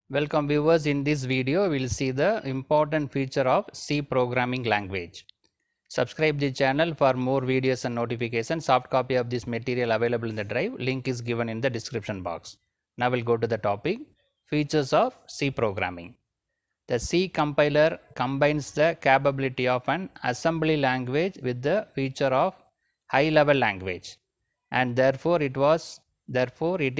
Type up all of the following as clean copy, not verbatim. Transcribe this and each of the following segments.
Welcome viewers, in this video we will see the important feature of C programming language. Subscribe the channel for more videos and notifications. Soft copy of this material available in the drive. Link is given in the description box. Now we'll go to the topic, features of C programming. The C compiler combines the capability of an assembly language with the feature of high level language, and therefore it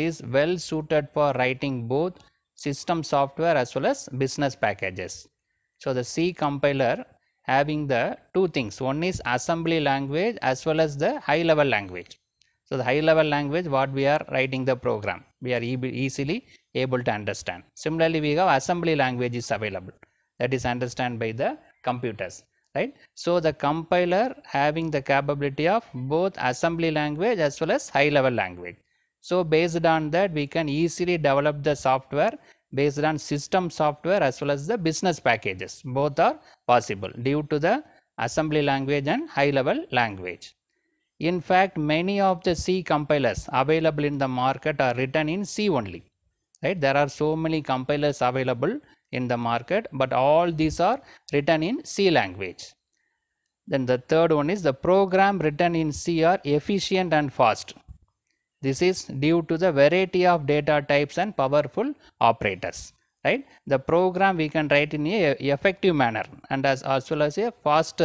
is well suited for writing both system software as well as business packages. So the C compiler having the two things, one is assembly language as well as the high level language. So the high level language what we are writing the program, we are easily able to understand. Similarly, we have assembly language is available, that is understand by the computers, right? So the compiler having the capability of both assembly language as well as high level language. So based on that we can easily develop the software based on system software as well as the business packages. Both are possible due to the assembly language and high level language. In fact, many of the C compilers available in the market are written in C only, right? There are so many compilers available in the market, but all these are written in C language. Then the third one is the program written in C are efficient and fast. This is due to the variety of data types and powerful operators, right? The program we can write in a effective manner and as well as a fast,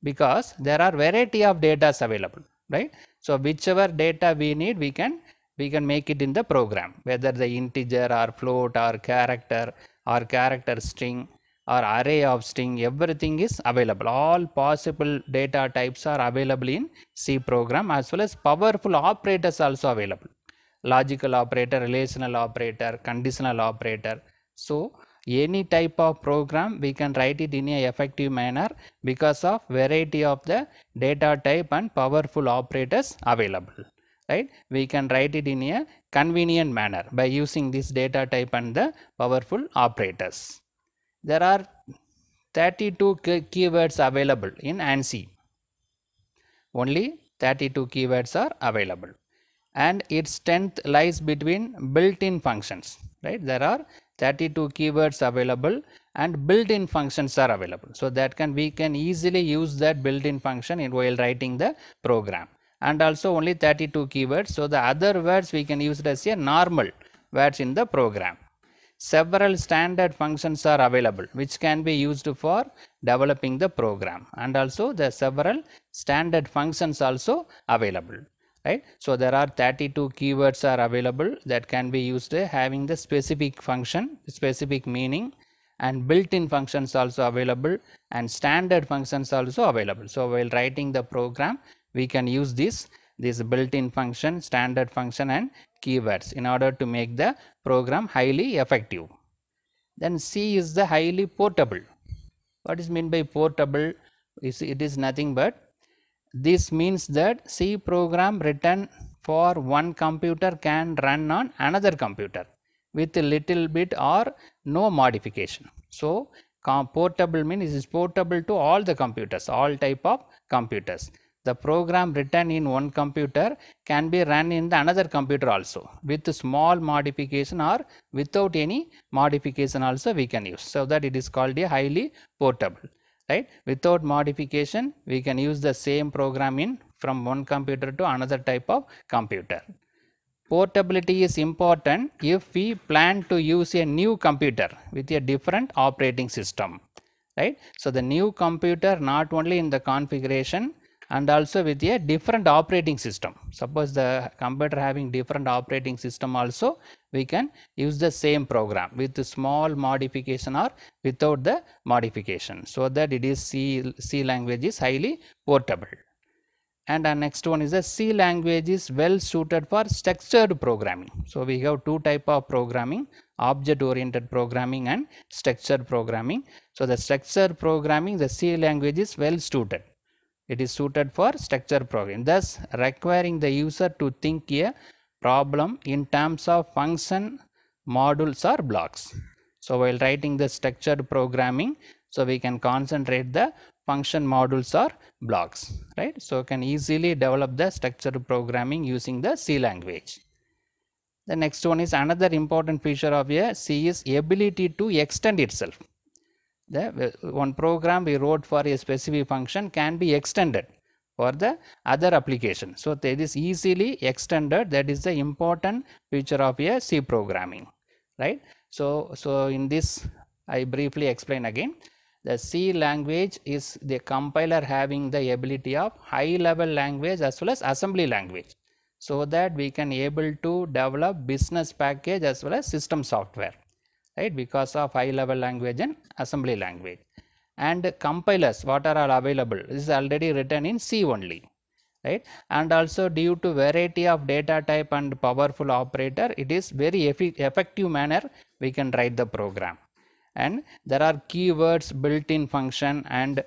because there are variety of data available, right? So whichever data we need, we can make it in the program, whether the integer or float or character string or array of string, everything is available. All possible data types are available in C program, as well as powerful operators also available. Logical operator, relational operator, conditional operator. So any type of program we can write it in a effective manner because of variety of the data type and powerful operators available, right? We can write it in a convenient manner by using this data type and the powerful operators. There are 32 keywords available in ANSI. Only 32 keywords are available, and its strength lies between built-in functions, right? There are 32 keywords available and built-in functions are available, so that we can easily use that built-in function while writing the program. And also only 32 keywords, so the other words we can use it as a normal words in the program. Several standard functions are available which can be used for developing the program, and also the several standard functions also available, right? So there are 32 keywords are available that can be used having the specific function, specific meaning, and built-in functions also available, and standard functions also available. So while writing the program we can use this built-in function, standard function, and keywords in order to make the program highly effective. Then C is the highly portable. What is meant by portable? It is nothing but this means that C program written for one computer can run on another computer with a little bit or no modification. So portable means it is portable to all the computers, all type of computers. The program written in one computer can be run in the another computer also with small modification or without any modification also we can use. So that it is called a highly portable, right? Without modification we can use the same program from one computer to another type of computer. Portability is important if we plan to use a new computer with a different operating system, right? So the new computer not only in the configuration and also with a different operating system. Suppose the computer having different operating system also, we can use the same program with a small modification or without the modification, so that it is C language is highly portable. And our next one is the C language is well suited for structured programming. So we have two type of programming, object oriented programming and structured programming. So the structured programming, the C language is well suited. It is suited for structured programming, thus requiring the user to think a problem in terms of function, modules or blocks. So while writing the structured programming, so we can concentrate the function, modules or blocks, right? So can easily develop the structured programming using the C language. The next one is another important feature of a C is ability to extend itself. The one program we wrote for a specific function can be extended for the other application. So that is easily extended. That is the important feature of a C programming, right? So in this I briefly explain again. The C language is the compiler having the ability of high level language as well as assembly language, so that we can able to develop business package as well as system software, right, because of high level language and assembly language. And compilers what are all available is already written in C only, right, and also due to variety of data type and powerful operator, it is very effective manner we can write the program. And there are keywords, built-in function and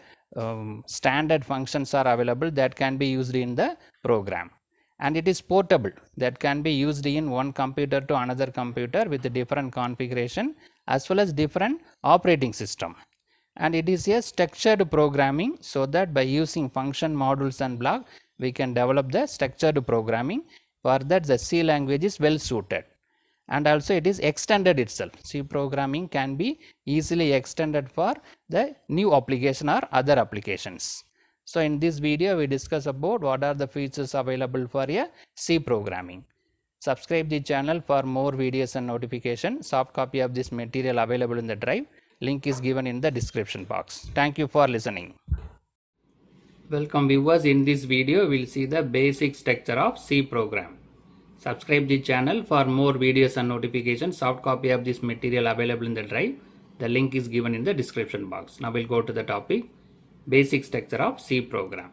standard functions are available that can be used in the program. And it is portable, that can be used in one computer to another computer with a different configuration as well as different operating system. And it is a structured programming, so that by using function, modules and block we can develop the structured programming. For that the C language is well suited. And also it is extended itself. C programming can be easily extended for the new application or other applications. So in this video we discuss about what are the features available for a C programming. Subscribe the channel for more videos and notification. Soft copy of this material available in the drive. Link is given in the description box. Thank you for listening. Welcome viewers. In this video we will see the basic structure of C program. Subscribe the channel for more videos and notifications. Soft copy of this material available in the drive. The link is given in the description box. Now we'll go to the topic. Basic structure of C program.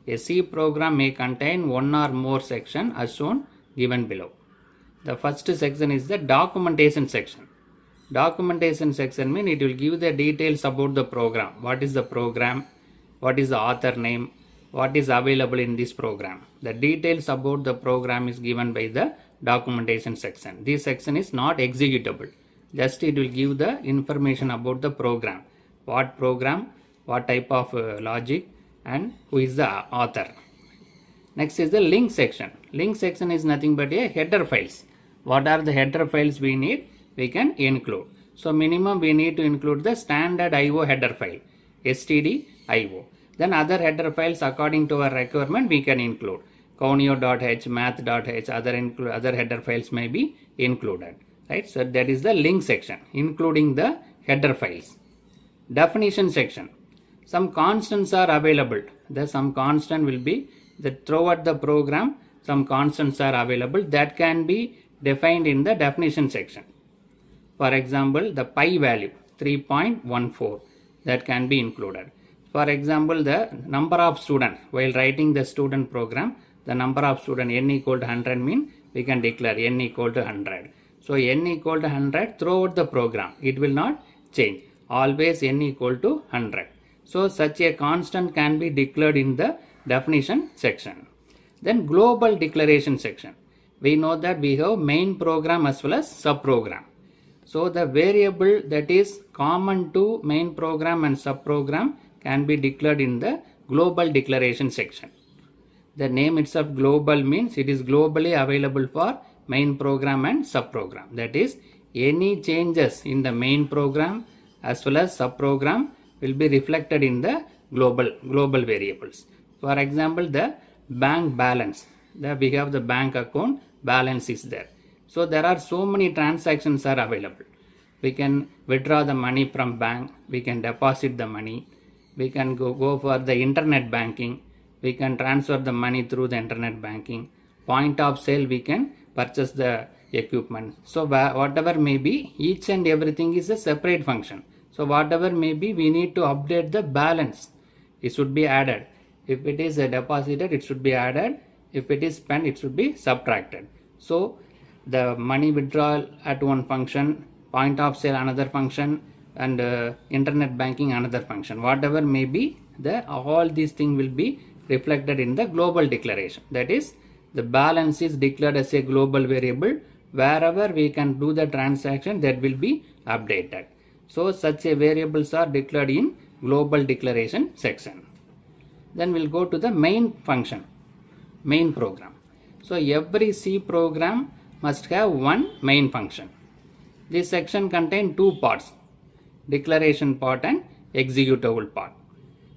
A C program may contain one or more sections as shown given below. The first section is the documentation section. Documentation section means it will give the details about the program. What is the program? What is the author name? What is available in this program? The details about the program is given by the documentation section. This section is not executable. Just it will give the information about the program. What program, what type of logic and who is the author. Next is the link section. Link section is nothing but a header files. What are the header files we need? We can include. So minimum we need to include the standard IO header file, std.io. Then other header files according to our requirement we can include. Conio.h, math.h, other header files may be included. Right? So that is the link section, including the header files. Definition section. Some constants are available. Some constant will be that throughout the program some constants are available that can be defined in the definition section. For example, the pi value 3.14 that can be included. For example, the number of students while writing the student program, the number of students n equal to 100 mean we can declare n equal to 100. So n equal to 100 throughout the program, it will not change. Always n equal to 100. So such a constant can be declared in the definition section. Then global declaration section. We know that we have main program as well as subprogram. So the variable that is common to main program and subprogram can be declared in the global declaration section. The name itself global means it is globally available for main program and subprogram. That is, any changes in the main program as well as subprogram will be reflected in the global variables. For example, the bank balance. We have the bank account balance is there. So there are so many transactions are available. We can withdraw the money from bank. We can deposit the money. We can go for the internet banking. We can transfer the money through the internet banking. Point of sale, we can purchase the equipment. So whatever may be, each and everything is a separate function. So whatever may be, we need to update the balance. It should be added. If it is deposited, it should be added. If it is spent, it should be subtracted. So the money withdrawal at one function, point of sale another function, and internet banking another function. Whatever may be, all these things will be reflected in the global declaration. That is, the balance is declared as a global variable. Wherever we can do the transaction, that will be updated. So such a variables are declared in global declaration section. Then we'll go to the main function, main program. So every C program must have one main function. This section contains two parts, declaration part and executable part.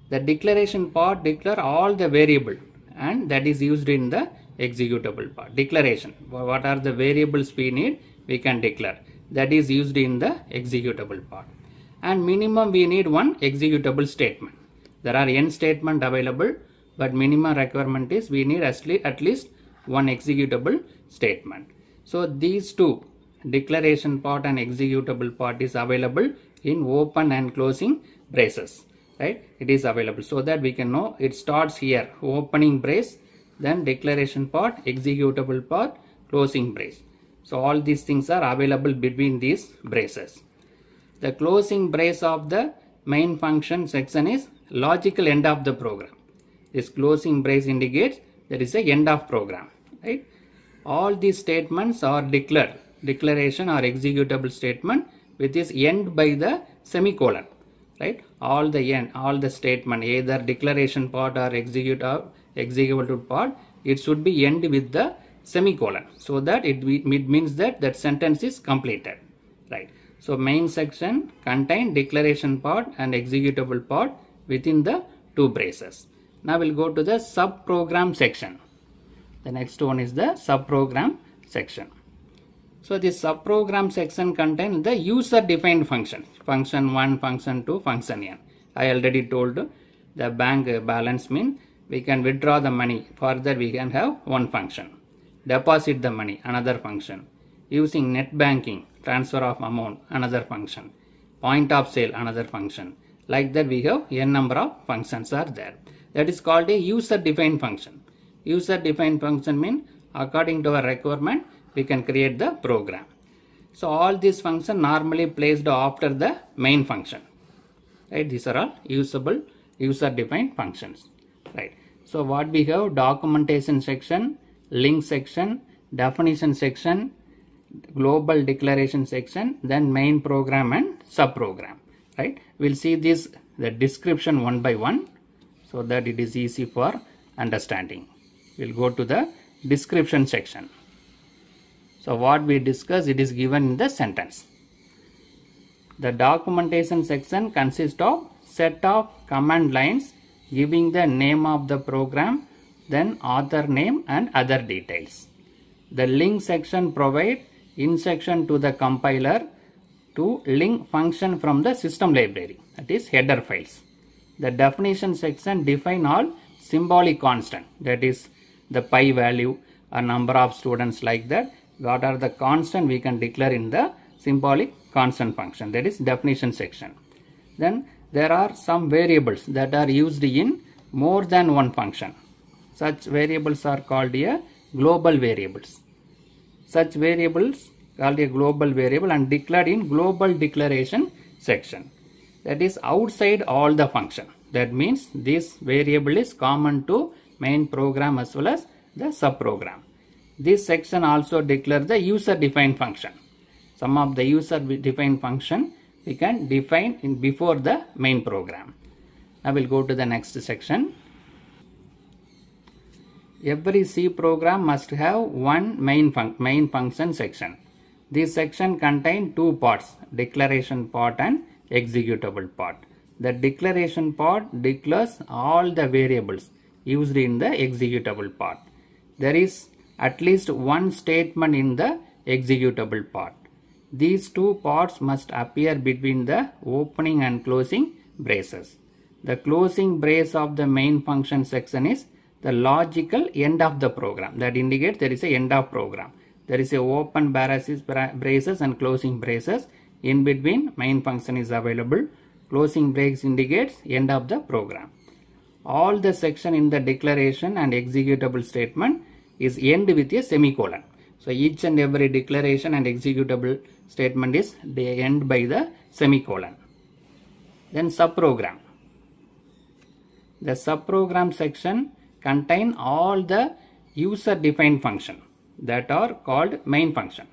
The declaration part declares all the variable and that is used in the executable part. Declaration, what are the variables we need, we can declare. That is used in the executable part. And minimum we need one executable statement. There are n statements available, but minimum requirement is we need at least one executable statement. So these two, declaration part and executable part, is available in open and closing braces. Right? It is available so that we can know it starts here, opening brace, then declaration part, executable part, closing brace. So all these things are available between these braces. The closing brace of the main function section is logical end of the program. This closing brace indicates there is a end of program. Right? All these statements are declaration or executable statement with this end by the semicolon. Right? All the statement, either declaration part or executable part, it should be end with the semicolon, so that it means that sentence is completed. Right? So main section contain declaration part and executable part within the two braces. Now we'll go to the subprogram section. The next one is the subprogram section. So this subprogram section contains the user defined function. Function 1, function 2, function n. I already told the bank balance mean we can withdraw the money. Further we can have one function. Deposit the money, another function. Using net banking, transfer of amount, another function. Point of sale, another function. Like that we have n number of functions are there. That is called a user defined function. User defined function means according to our requirement we can create the program. So all these functions normally placed after the main function. Right? These are all usable user defined functions. Right? So what we have: documentation section, link section, definition section, global declaration section, then main program and subprogram. Right? We'll see the description one by one so that it is easy for understanding. We'll go to the description section. So what we discuss, it is given in the sentence. The documentation section consists of set of command lines giving the name of the program, then author name and other details. The link section provides instruction to the compiler to link function from the system library, that is header files. The definition section define all symbolic constant, that is the pi value, a number of students, like that. What are the constant we can declare in the symbolic constant function, that is definition section. Then there are some variables that are used in more than one function. Such variables are called a global variables. Such variables called a global variable and declared in global declaration section. That is outside all the function. That means this variable is common to main program as well as the subprogram. This section also declares the user defined function. Some of the user defined function we can define in before the main program. I will go to the next section. Every C program must have one main function section. This section contains two parts, declaration part and executable part. The declaration part declares all the variables used in the executable part. There is at least one statement in the executable part. These two parts must appear between the opening and closing braces. The closing brace of the main function section is the logical end of the program. That indicates there is a end of program. There is a open braces and closing braces. In between main function is available. Closing brace indicates end of the program. All the section in the declaration and executable statement is end with a semicolon. So each and every declaration and executable statement is end by the semicolon. Then subprogram. The subprogram section contain all the user defined function that are called main function.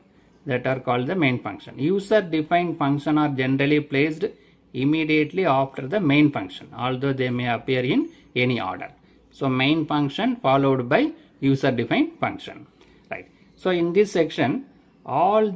User defined function are generally placed immediately after the main function, although they may appear in any order. So main function followed by user defined function. Right. So in this section, all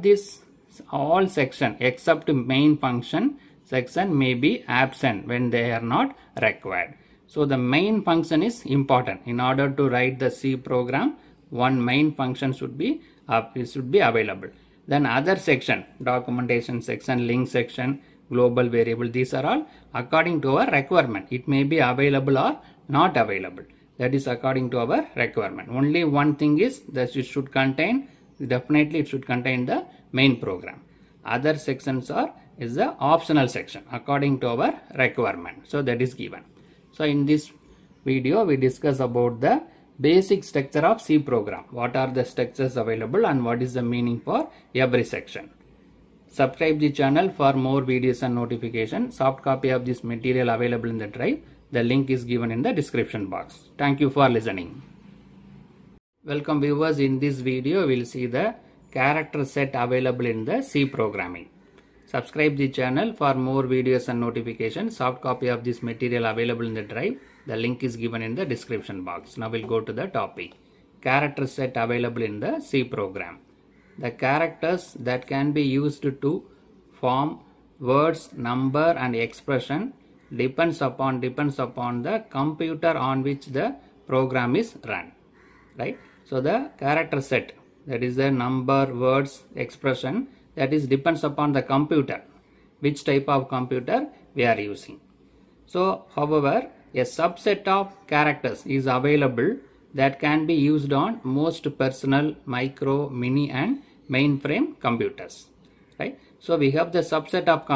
section except main function section may be absent when they are not required. So the main function is important. In order to write the C program, one main function should be available. Then other section, documentation section, link section, global variable, these are all according to our requirement. It may be available or not available. That is according to our requirement. Only one thing is that it should contain, definitely it should contain the main program. Other sections is the optional section according to our requirement. So that is given. So in this video we discuss about the basic structure of C program. What are the structures available and what is the meaning for every section. Subscribe the channel for more videos and notifications. Soft copy of this material available in the drive. The link is given in the description box. Thank you for listening. Welcome viewers. In this video we will see the character set available in the C programming. Subscribe the channel for more videos and notifications. Soft copy of this material available in the drive. The link is given in the description box. Now we'll go to the topic. Character set available in the C program. The characters that can be used to form words, number and expression depends upon the computer on which the program is run. Right? So the character set, that is the number, words, expression, that is depends upon the computer, which type of computer we are using. So however, a subset of characters is available that can be used on most personal, micro, mini and mainframe computers. Right? So we have the subset of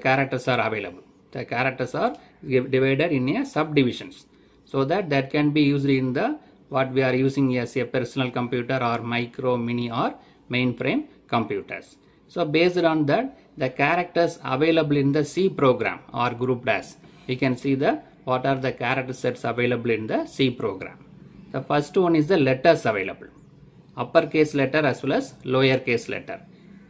characters are available. The characters are divided in a subdivisions, so that can be used in the what we are using as a personal computer or micro, mini or mainframe computers. So based on that, the characters available in the C program are grouped as. We can see what are the character sets available in the C program. The first one is the letters available. Uppercase letter as well as lowercase letter.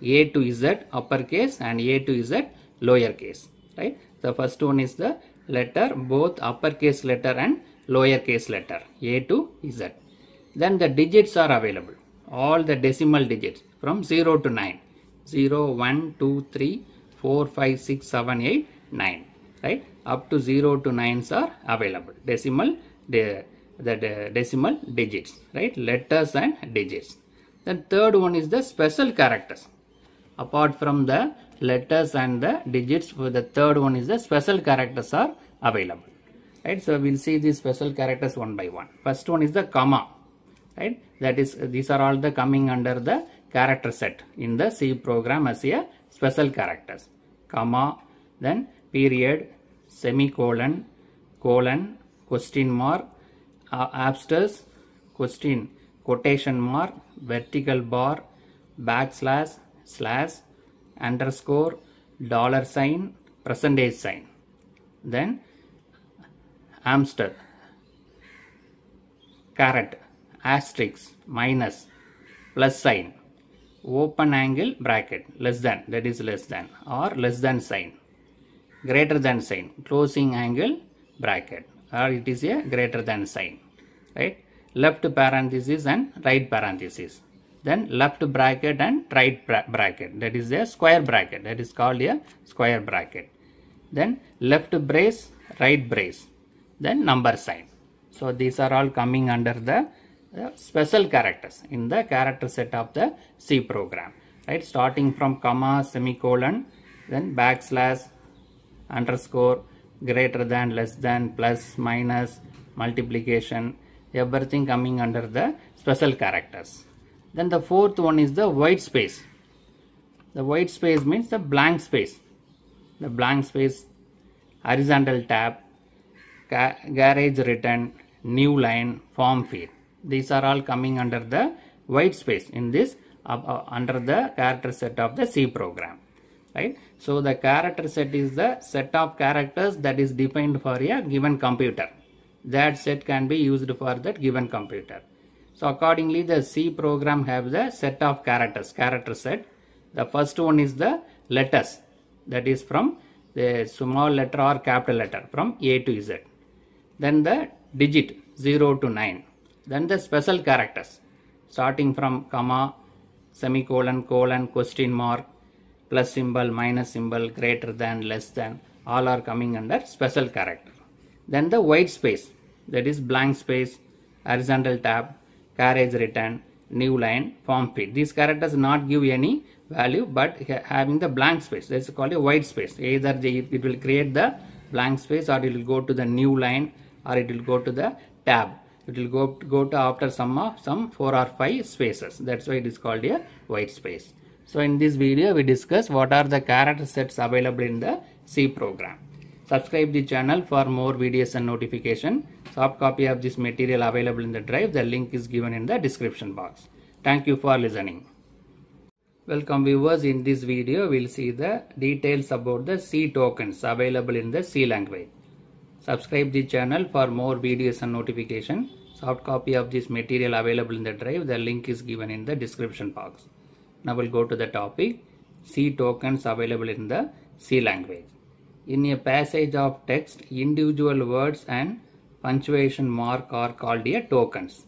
A to Z uppercase and A to Z lowercase. Right? The first one is the letter, both uppercase letter and lowercase letter, A to Z. Then the digits are available. All the decimal digits from 0 to 9. 0, 1, 2, 3, 4, 5, 6, 7, 8, 9. Right? Up to 0 to 9s are available. Decimal, the decimal digits. Right? Letters and digits. Then third one is the special characters. Apart from the letters and the digits, for the third one is the special characters are available. Right? So we'll see these special characters one by one. First one is the comma. Right? That is, these are all the coming under the character set in the C program as a special characters. Comma, then period, semicolon, colon, question mark, asterisk, question, quotation mark, vertical bar, backslash, slash, underscore, dollar sign, percentage sign. Then hamster, caret, asterisk, minus, plus sign, open angle bracket, less than, that is less than, or less than sign, greater than sign, closing angle bracket, or it is a greater than sign. Right? Left parenthesis and right parenthesis. Then left bracket and right bracket, that is a square bracket, that is called a square bracket. Then left brace, right brace, then number sign. So these are all coming under the special characters in the character set of the C program. Right? Starting from comma, semicolon, then backslash, underscore, greater than, less than, plus, minus, multiplication, everything coming under the special characters. Then the fourth one is the white space. The white space means the blank space. The blank space, horizontal tab, garage return, new line, form field. These are all coming under the white space in this under the character set of the C program. Right? So the character set is the set of characters that is defined for a given computer. That set can be used for that given computer. So accordingly, the C program have the set of characters, character set. The first one is the letters, that is from the small letter or capital letter from A to Z. Then the digit 0 to 9. Then the special characters starting from comma, semicolon, colon, question mark, plus symbol, minus symbol, greater than, less than, all are coming under special character. Then the white space, that is blank space, horizontal tab, carriage return, new line, form field. These characters not give any value but having the blank space, that's called a white space. Either it will create the blank space, or it will go to the new line, or it will go to the tab. It will go to after some 4 or 5 spaces. That's why it is called a white space. So in this video we discuss what are the character sets available in the C program. Subscribe the channel for more videos and notification. Soft copy of this material available in the drive. The link is given in the description box. Thank you for listening. Welcome viewers. In this video we will see the details about the C tokens available in the C language. Subscribe the channel for more videos and notification. Soft copy of this material available in the drive. The link is given in the description box. Now we'll go to the topic, C tokens available in the C language. In a passage of text, individual words and punctuation mark are called a tokens.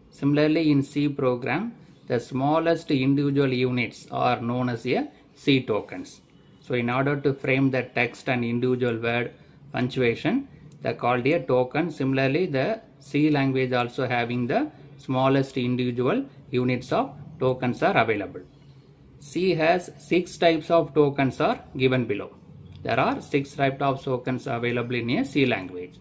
Similarly, in C program, the smallest individual units are known as a C tokens. So in order to frame the text and individual word punctuation, they are called a token. Similarly, the C language also having the smallest individual units of tokens are available. C has 6 types of tokens are given below. There are 6 types of tokens available in a C language.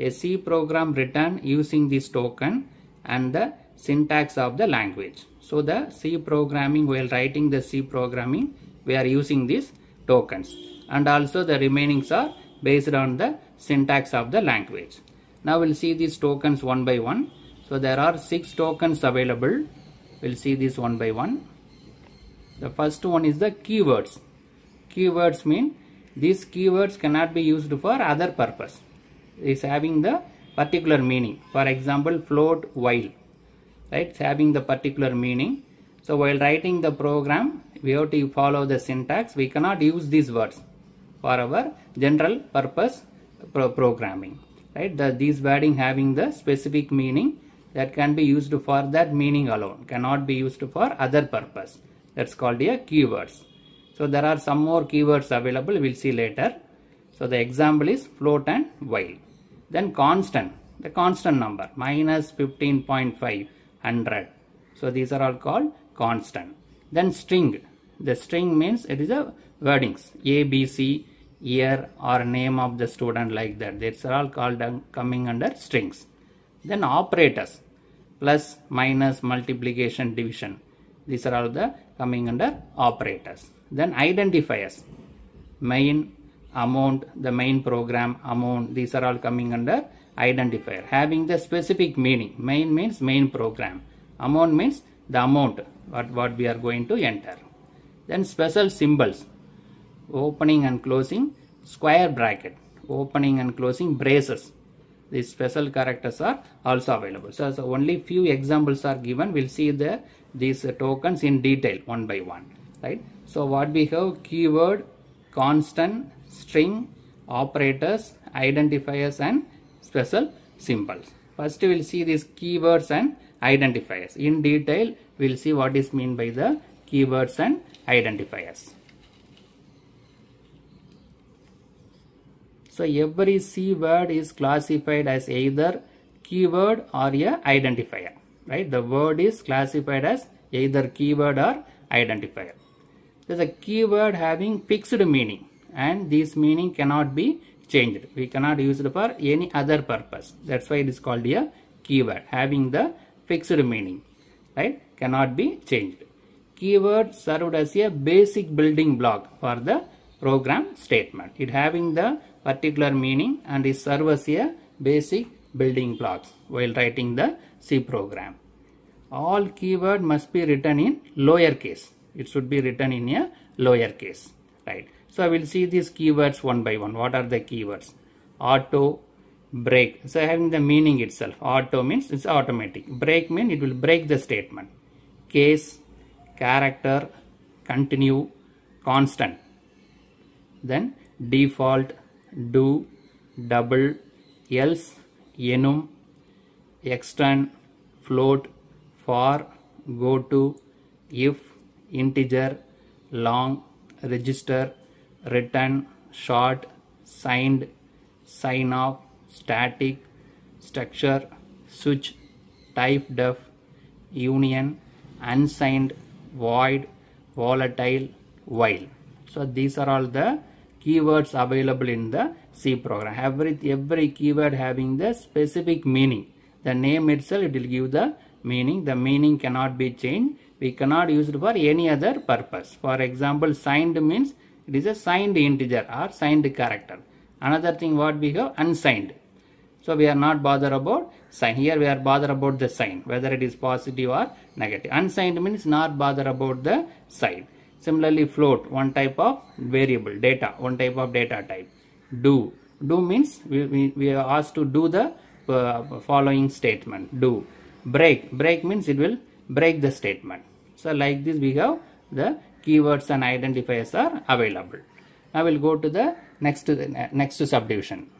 A C program written using this token and the syntax of the language. So the C programming, while writing the C programming, we are using these tokens, and also the remainings are based on the syntax of the language. Now we'll see these tokens one by one. So there are 6 tokens available. We'll see this one by one. The first one is the keywords. Keywords mean these keywords cannot be used for other purpose. It is having the particular meaning. For example, float, while, right? It's having the particular meaning. So while writing the program, we have to follow the syntax. We cannot use these words for our general purpose programming, right? These wording having the specific meaning that can be used for that meaning alone, cannot be used for other purpose. That's called a keywords. So there are some more keywords available, we'll see later. So the example is float and while. Then constant, the constant number, minus 15.5, 100. So these are all called constant. Then string, the string means it is a wordings, A, B, C, year or name of the student, like that. These are all called coming under strings. Then operators, plus, minus, multiplication, division. These are all the coming under operators. Then identifiers, main, amount, the main program, amount, these are all coming under identifier, having the specific meaning. Main means main program, amount means the amount what we are going to enter. Then special symbols, opening and closing square bracket, opening and closing braces. These special characters are also available. So only few examples are given. We'll see these tokens in detail one by one, right? So what we have: keyword, constant, string, operators, identifiers and special symbols. First we will see these keywords and identifiers. In detail we will see what is meant by the keywords and identifiers. So every C word is classified as either keyword or a identifier, right? The word is classified as either keyword or identifier. There's a keyword having fixed meaning, and this meaning cannot be changed. We cannot use it for any other purpose. That's why it is called a keyword, having the fixed meaning, right? Cannot be changed. Keyword served as a basic building block for the program statement. It having the particular meaning and is served as a basic building blocks while writing the C program. All keyword must be written in lowercase. It should be written in a lowercase, right? So I will see these keywords one by one. What are the keywords? Auto, break. So having the meaning itself. Auto means it's automatic. Break means it will break the statement. Case, character, continue, constant. Then default, do, double, else, enum, extend, float, for, go to, if, integer, long, register, return, short, signed, sign off, static, structure, switch, type def, union, unsigned, void, volatile, while. So these are all the keywords available in the C program. Every keyword having the specific meaning. The name itself, it will give the meaning. The meaning cannot be changed. We cannot use it for any other purpose. For example, signed means it is a signed integer or signed character. Another thing what we have, unsigned. So we are not bothered about sign. Here we are bothered about the sign, whether it is positive or negative. Unsigned means not bothered about the sign. Similarly, float, one type of variable, data, one type of data type. Do means we are asked to do the following statement. Do. Break means it will break the statement. So like this we have the keywords and identifiers are available. Now we'll go to the next subdivision.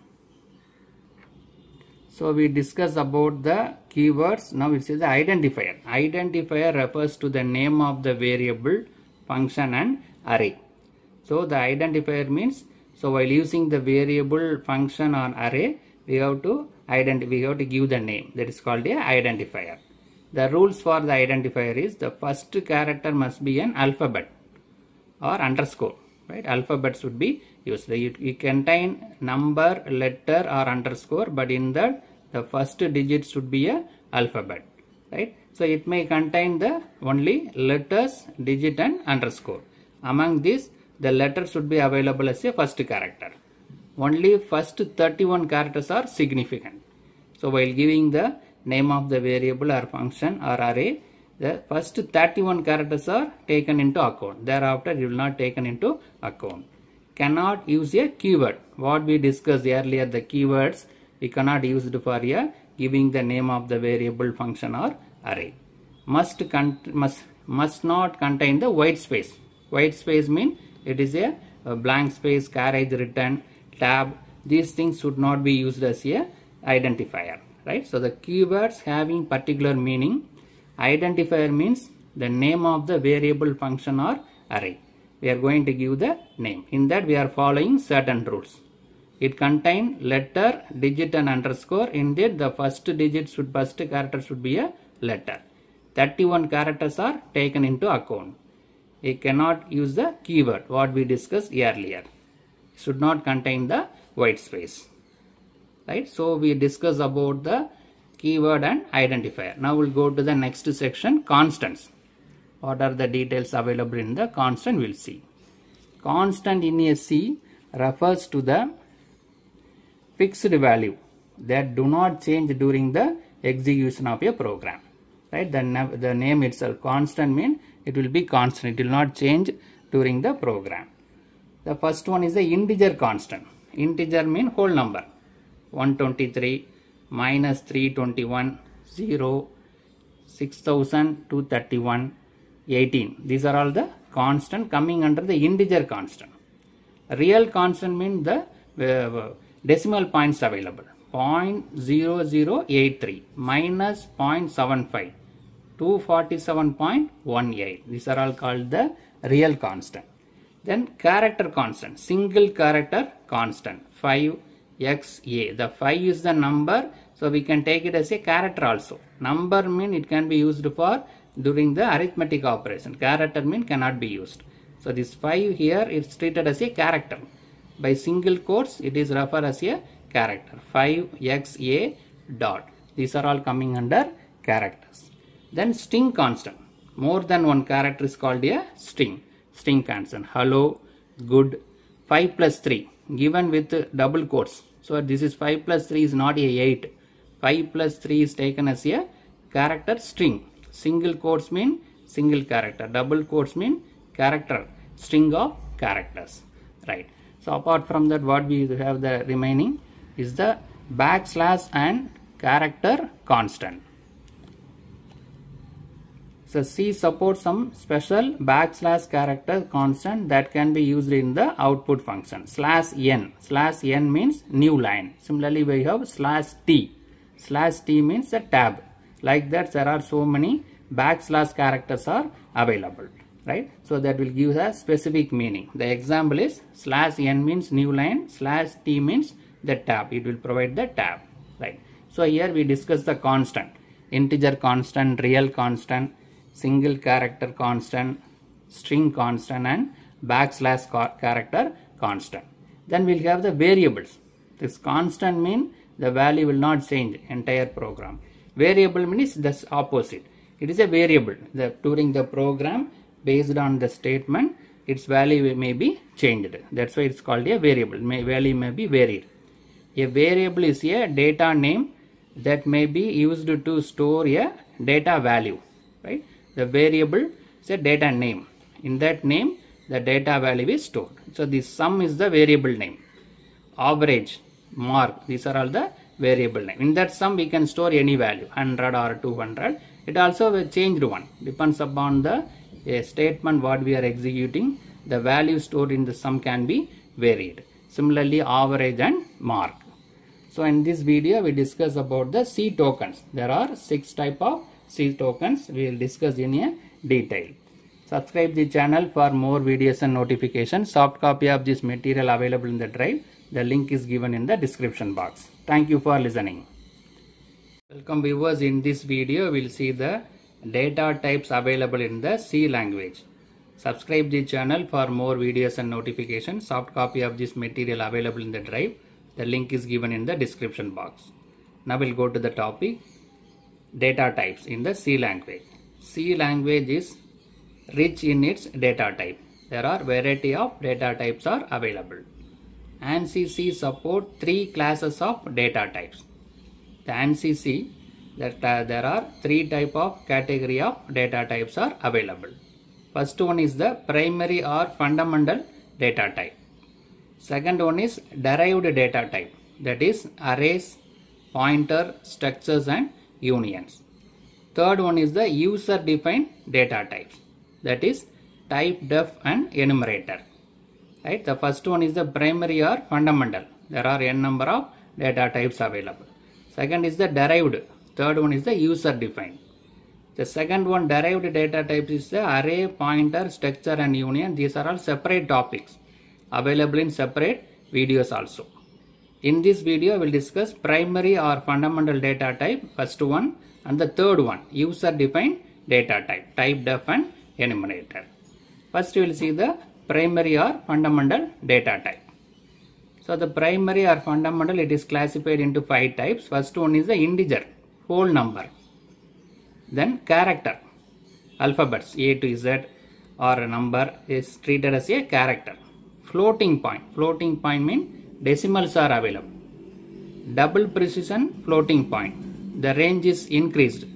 So we discuss about the keywords. Now we see the identifier. Identifier refers to the name of the variable, function and array. So the identifier means, so while using the variable, function or array, we have to give the name. That is called a identifier. The rules for the identifier is the first character must be an alphabet or underscore. Right? Alphabet should be used. It contain number, letter or underscore, but in that the first digit should be a alphabet. Right? So it may contain the only letters, digit and underscore. Among these, the letter should be available as a first character. Only first 31 characters are significant. So while giving the name of the variable or function or array, the first 31 characters are taken into account. Thereafter it will not taken into account. Cannot use a keyword. What we discussed earlier, the keywords we cannot use it for a giving the name of the variable, function or array. Must not contain the white space. White space means it is a blank space, carriage, return, tab. These things should not be used as a identifier. Right? So the keywords having particular meaning. Identifier means the name of the variable, function or array. We are going to give the name. In that we are following certain rules. It contains letter, digit and underscore. In that the first character should be a letter. 31 characters are taken into account. It cannot use the keyword what we discussed earlier. It should not contain the white space. Right? So we discuss about the keyword and identifier. Now we'll go to the next section, constants. What are the details available in the constant, we'll see. Constant in a C refers to the fixed value that do not change during the execution of a program. Right? The name itself, constant, means it will be constant. It will not change during the program. The first one is the integer constant. Integer means whole number. 123 minus 321 0 6231 18. These are all the constant coming under the integer constant. Real constant means the decimal points available. 0.0083 minus 0.75 247.18. These are all called the real constant. Then character constant, single character constant, 5xa. The 5 is the number, so we can take it as a character also. Number mean it can be used for during the arithmetic operation. Character mean cannot be used. So this 5 here is treated as a character. By single quotes it is referred as a character. 5xa dot. These are all coming under characters. Then string constant. More than one character is called a string. String constant. Hello, good. 5 plus 3 given with double quotes. So this is 5 plus 3 is not a 8. 5 plus 3 is taken as a character string. Single quotes mean single character. Double quotes mean character. String of characters. Right. So apart from that, what we have the remaining is the backslash and character constant. So C supports some special backslash character constant that can be used in the output function. /n. /n means new line. Similarly, we have /t. /t means a tab. Like that, there are so many backslash characters are available. right? So that will give a specific meaning. The example is /n means new line, /t means the tab. It will provide the tab, right? So here we discuss the constant, integer constant, real constant, single character constant, string constant, and / character constant. Then we'll have the variables. This constant means the value will not change entire program. Variable means the opposite. It is a variable. During the program, based on the statement, its value may be changed. That's why it's called a variable. Value may be varied. A variable is a data name that may be used to store a data value, right? The variable is a data name. In that name, the data value is stored. So this sum is the variable name. Average, mark, these are all the variable name. In that sum, we can store any value, 100 or 200. It also a changed one. Depends upon the statement what we are executing. The value stored in the sum can be varied. Similarly, average and mark. So in this video, we discuss about the C tokens. There are 6 type of C tokens. We will discuss in a detail. Subscribe the channel for more videos and notifications. Soft copy of this material available in the drive. The link is given in the description box. Thank you for listening. Welcome viewers. In this video, we will see the data types available in the C language. Subscribe the channel for more videos and notifications. Soft copy of this material available in the drive. The link is given in the description box. Now we'll go to the topic, data types in the C language. C language is rich in its data type. There are variety of data types are available. ANSI C support 3 classes of data types. The ANSI C, there are 3 type of category of data types are available. First one is the primary or fundamental data type. Second one is derived data type, that is arrays, pointer, structures and unions. Third one is the user defined data types, that is type, def and enumerator. Right? The first one is the primary or fundamental. There are n number of data types available. Second is the derived. Third one is the user defined. The second one, derived data types, is the array, pointer, structure and union. These are all separate topics available in separate videos also. In this video, we will discuss primary or fundamental data type, first one, and the third one, user defined data type, type, def and enumerator. First, we will see the primary or fundamental data type. So the primary or fundamental, it is classified into 5 types. First one is the integer, whole number. Then character, alphabets A to Z or a number is treated as a character. Floating point means decimals are available. Double precision floating point, the range is increased.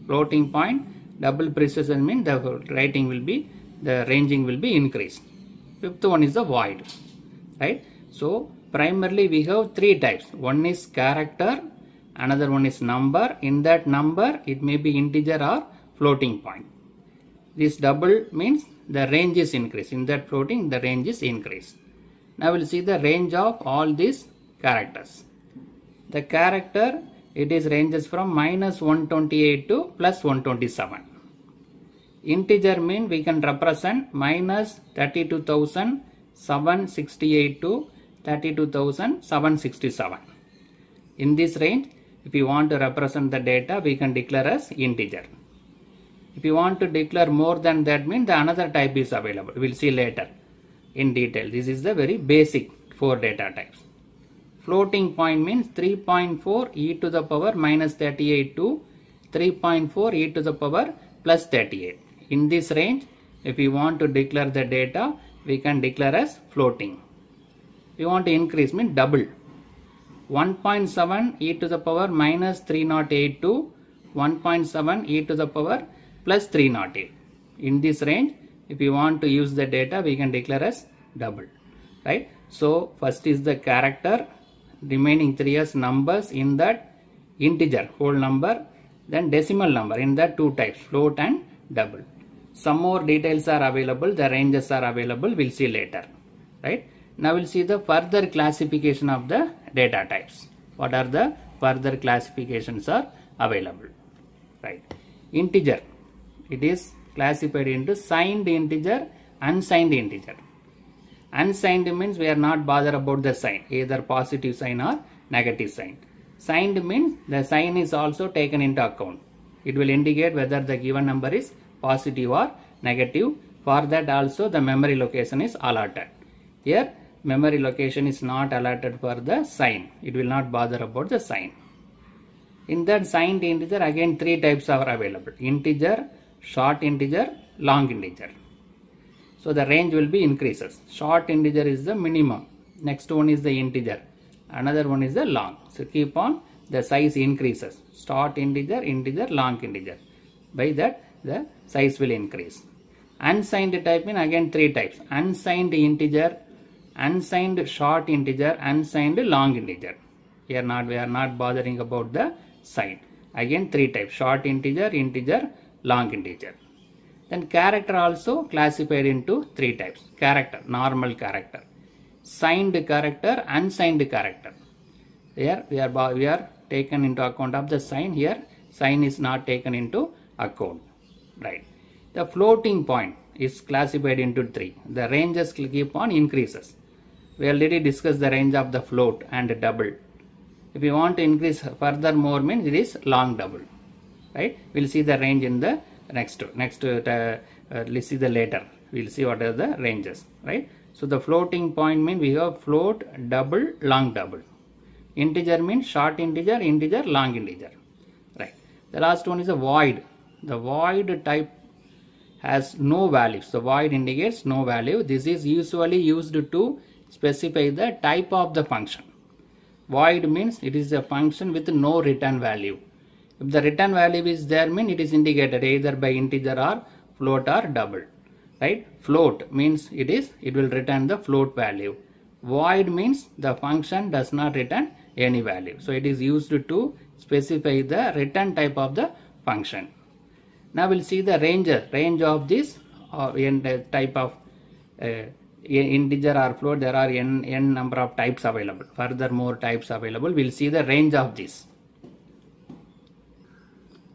Floating point, double precision means the writing will be, the ranging will be increased. Fifth one is the void, right? So primarily we have 3 types. One is character, another one is number. In that number, it may be integer or floating point. This double means the range is increased. In that floating, the range is increased. Now we'll see the range of all these characters. The character, it is ranges from -128 to +127. Integer mean we can represent -32,768 to 32,767. In this range, if you want to represent the data, we can declare as integer. If you want to declare more than that, means the another type is available. We will see later in detail. This is the very basic 4 data types. Floating point means 3.4 e to the power -38 to 3.4 e to the power +38. In this range, if you want to declare the data, we can declare as floating. If you want to increase, means double. 1.7 e to the power -308 to 1.7 e to the power +308. In this range, if you want to use the data, we can declare as double, right? So first is the character, remaining 3 as numbers, in that integer, whole number, then decimal number, in that 2 types, float and double. Some more details are available, the ranges are available, we'll see later, right? Now we'll see the further classification of the data types. What are the further classifications are available, right? Integer, it is classified into signed integer, unsigned integer. Unsigned means we are not bothered about the sign, either positive sign or negative sign. Signed means the sign is also taken into account. It will indicate whether the given number is positive or negative. For that also the memory location is allotted. Here memory location is not allotted for the sign. It will not bother about the sign. In that signed integer, again 3 types are available: integer, short integer, long integer. So the range will be increases. Short integer is the minimum. Next one is the integer. Another one is the long. So keep on, the size increases. Short integer, integer, long integer. By that the size will increase. Unsigned type mean again 3 types: unsigned integer, unsigned short integer, unsigned long integer. We are not bothering about the sign. Again 3 types: short integer, integer, long integer. Then character also classified into 3 types: character, normal character, signed character, unsigned character. Here we are taken into account of the sign. Here sign is not taken into account, right? The floating point is classified into 3. The ranges keep on increases. We already discussed the range of the float and double. If you want to increase further more means it is long double, right? We'll see the range in the next let's see the later. We'll see what are the ranges, right? So the floating point means we have float, double, long double. Integer means short integer, integer, long integer, right? The last one is a void. The void type has no values. The void indicates no value. This is usually used to specify the type of the function. Void means it is a function with no return value. If the return value is there, means it is indicated either by integer or float or double, right? Float means it will return the float value. Void means the function does not return any value. So it is used to specify the return type of the function. Now we'll see the range of this type of integer or float. There are n number of types available. Further more types available. We'll see the range of this.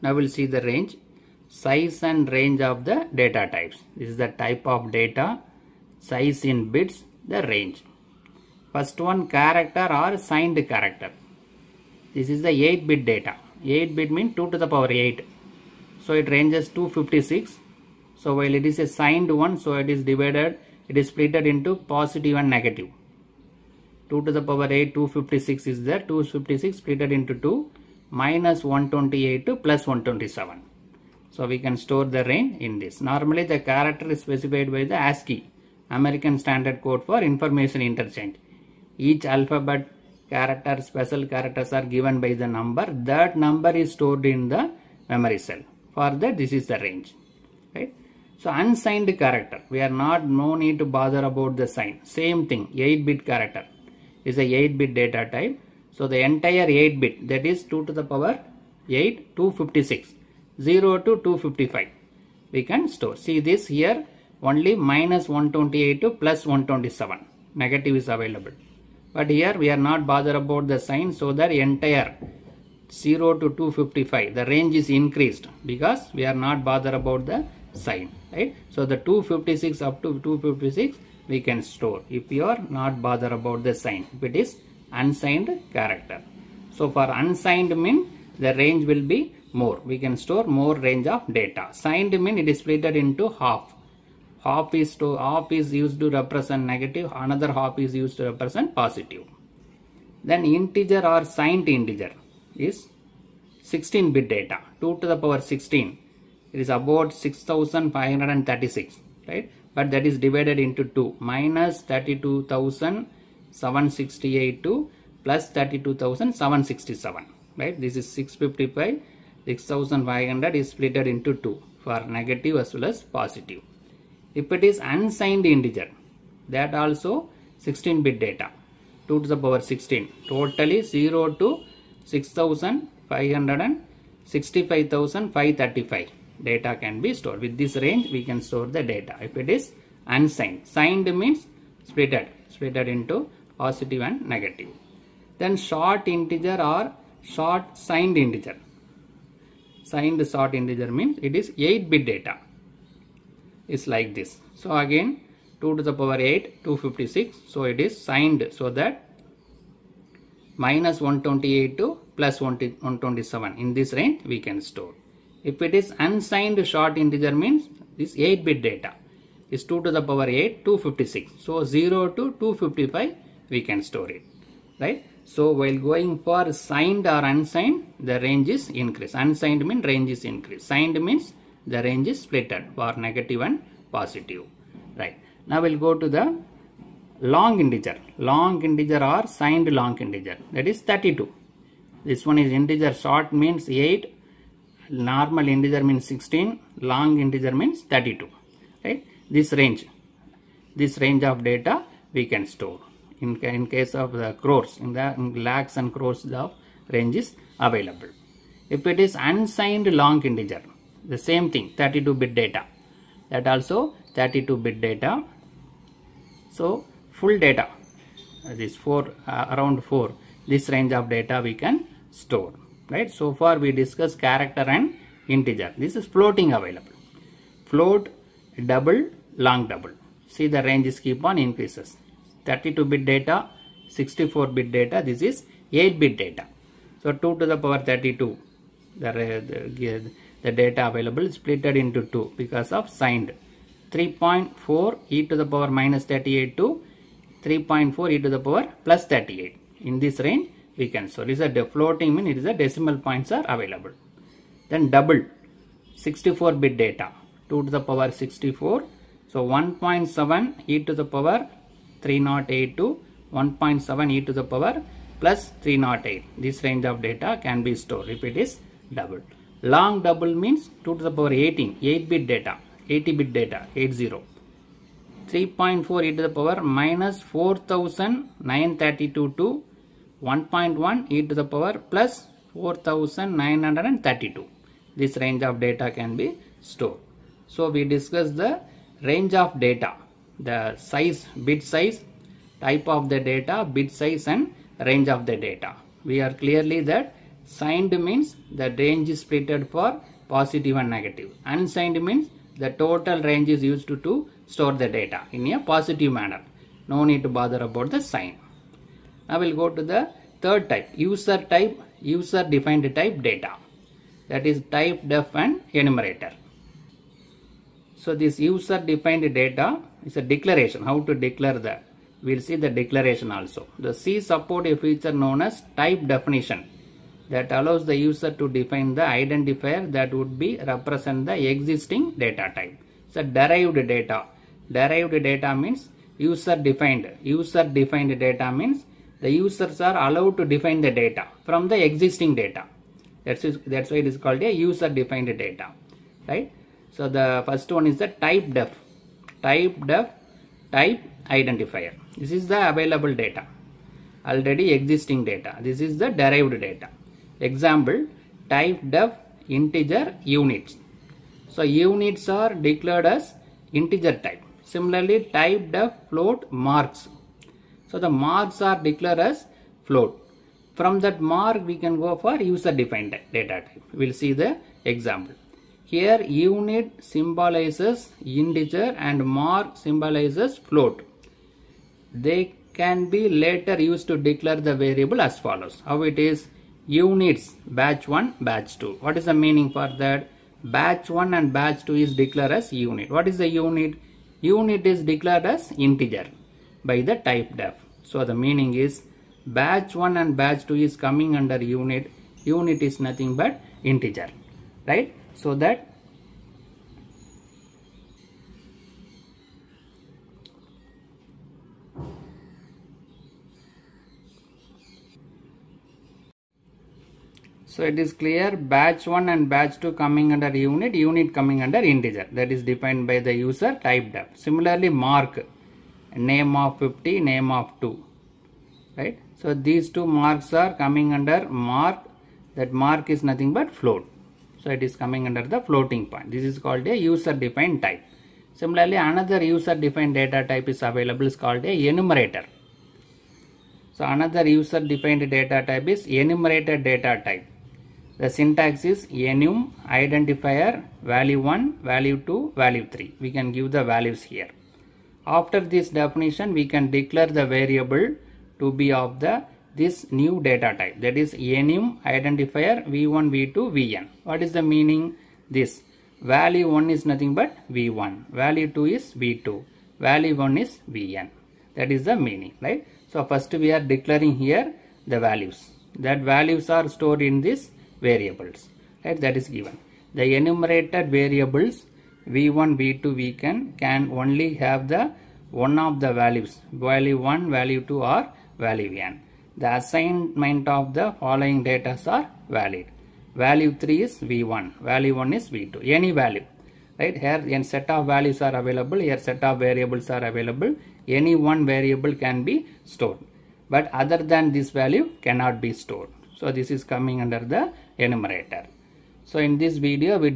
Now we'll see the range, size and range of the data types. This is the type of data, size in bits, the range. First one, character or signed character. This is the 8-bit data. 8-bit means 2 to the power 8. So it ranges 256. So while it is a signed one, so it is divided, it is split into positive and negative. 2 to the power 8, 256 is there. 256 split into 2, minus 128 to plus 127. So we can store the range in this. Normally the character is specified by the ASCII, American Standard Code for Information Interchange. Each alphabet, character, special characters are given by the number. That number is stored in the memory cell. For that, this is the range, right? So unsigned character, we are no need to bother about the sign. Same thing, 8-bit character is a 8-bit data type. So the entire 8-bit, that is 2 to the power 8, 256, 0 to 255, we can store. See this here, only minus 128 to plus 127, negative is available. But here we are not bothered about the sign, so that entire 0 to 255, the range is increased because we are not bothered about the sign, right? So the 256 up to 256 we can store if you are not bothered about the sign, if it is unsigned character. So for unsigned mean the range will be more. We can store more range of data. Signed mean it is split into half. Half is used to represent negative, another half is used to represent positive. Then integer or signed integer is 16-bit data, 2 to the power 16. It is about 6536, right? But that is divided into 2, minus 32,768 to plus 32,767, right? This is 655, 6,500 is split into 2 for negative as well as positive. If it is unsigned integer, that also 16-bit data, 2 to the power 16, totally 0 to 6,500 and 65,535 data can be stored. With this range we can store the data if it is unsigned. Signed means split into positive and negative. Then short integer or short signed integer. Signed short integer means it is 8-bit data. is like this. So again 2 to the power 8, 256. So it is signed so that minus 128 to plus 127. In this range we can store. If it is unsigned short integer means this 8-bit data is 2 to the power 8, 256. So 0 to 255 we can store it, right? So while going for signed or unsigned, the range is increased. Unsigned means range is increased. Signed means the range is splitted for negative and positive, right? Now we'll go to the long integer or signed long integer, that is 32. This one is integer. Short means 8, normal integer means 16, long integer means 32, right? This range of data we can store. In case of the crores, in lakhs and crores, the range is available. If it is unsigned long integer, the same thing, 32-bit data, that also 32-bit data. So full data, this around 4, this range of data we can store, right? So far we discussed character and integer. This is floating available. Float, double, long double. See, the ranges keep on increases. 32-bit data, 64-bit data, this is 8-bit data. So 2 to the power 32, the data available is split into 2 because of signed. 3.4 e to the power minus 38 to 3.4 e to the power plus 38. In this range we can store. This is a floating mean, it is a decimal points are available. Then double, 64-bit data, 2 to the power 64. So 1.7 e to the power 308 to 1.7 e to the power plus 308. This range of data can be stored if it is double. Long double means 2 to the power 18, 8-bit data, 80-bit data, 80. 3.4 e to the power minus 4932 to 1.1 e to the power plus 4932. This range of data can be stored. So we discussed the range of data, the size, bit size, type of the data, bit size and range of the data. We are clearly that signed means the range is splitted for positive and negative. Unsigned means the total range is used to store the data in a positive manner. No need to bother about the sign. Now we'll go to the third type, user defined type data. That is type, def and enumerator. So this user defined data is a declaration. How to declare that? We'll see the declaration also. The C support a feature known as type definition that allows the user to define the identifier that would be represent the existing data type. So derived data. Derived data means user defined. User defined data means the users are allowed to define the data from the existing data. That's why it is called a user defined data, right? So the first one is the type def. Type identifier. This is the available data, already existing data. This is the derived data. Example, type def integer units. So units are declared as integer type. Similarly, type def float marks. So the marks are declared as float. From that mark we can go for user defined data type. We'll see the example. Here unit symbolizes integer and mark symbolizes float. They can be later used to declare the variable as follows. How it is? Units batch 1, batch 2. What is the meaning for that? Batch 1 and batch 2 is declared as unit. What is the unit? Unit is declared as integer by the type def. So the meaning is batch 1 and batch 2 is coming under unit. Unit is nothing but integer, right? So that it is clear, batch 1 and batch 2 coming under unit, unit coming under integer. That is defined by the user type def. Similarly, mark, name of 50, name of 2, right? So these two marks are coming under mark. That mark is nothing but float. So it is coming under the floating point. This is called a user defined type. Similarly, another user defined data type is available, is called a enumerator. So another user defined data type is enumerated data type. The syntax is enum identifier value 1, value 2, value 3. We can give the values here. After this definition, we can declare the variable to be of this new data type, that is enum identifier v1, v2, vn. What is the meaning? This value 1 is nothing but v1, value 2 is v2, value 1 is vn. That is the meaning, right? So first we are declaring here the values. That values are stored in these variables, right? That is given. The enumerated variables v1, v2, vn can only have the one of the values, value 1, value 2 or value n. The assignment of the following data are valid. Value 3 is v1, value 1 is v2, any value, right? Here a set of values are available, here set of variables are available. Any one variable can be stored, but other than this value cannot be stored. So this is coming under the enumerator. So in this video we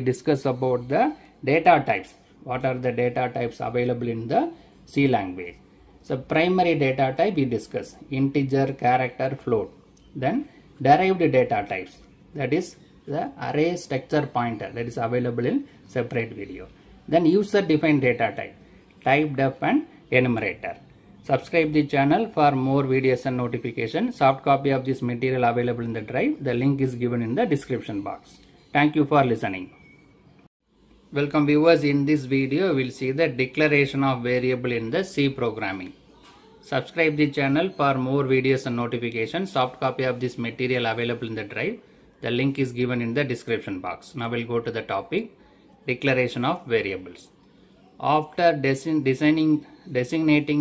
discuss about the data types. What are the data types available in the C language? So primary data type we discuss, integer, character, float. Then derived data types, that is the array, structure, pointer, that is available in separate video. Then user defined data type, type, def and enumerator. Subscribe the channel for more videos and notifications. Soft copy of this material available in the drive. The link is given in the description box. Thank you for listening. Welcome viewers. In this video we will see the declaration of variable in the C programming. Subscribe the channel for more videos and notifications. Soft copy of this material available in the drive. The link is given in the description box. Now we'll go to the topic, declaration of variables. After designating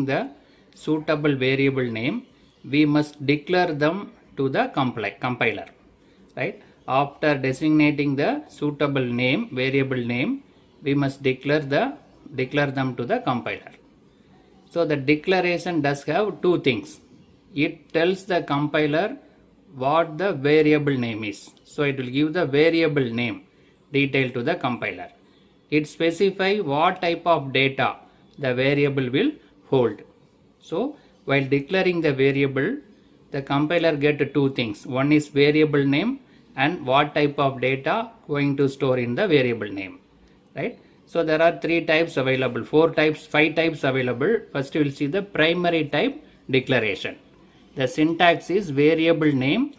the suitable variable name, we must declare them to the compiler, right? After designating the suitable name, variable name, we must declare them to the compiler. So the declaration does have two things. It tells the compiler what the variable name is. So it will give the variable name detail to the compiler. It specifies what type of data the variable will hold. So while declaring the variable, the compiler get two things. One is variable name and what type of data going to store in the variable name, right? So there are three types available, five types available. First we will see the primary type declaration. The syntax is variable name,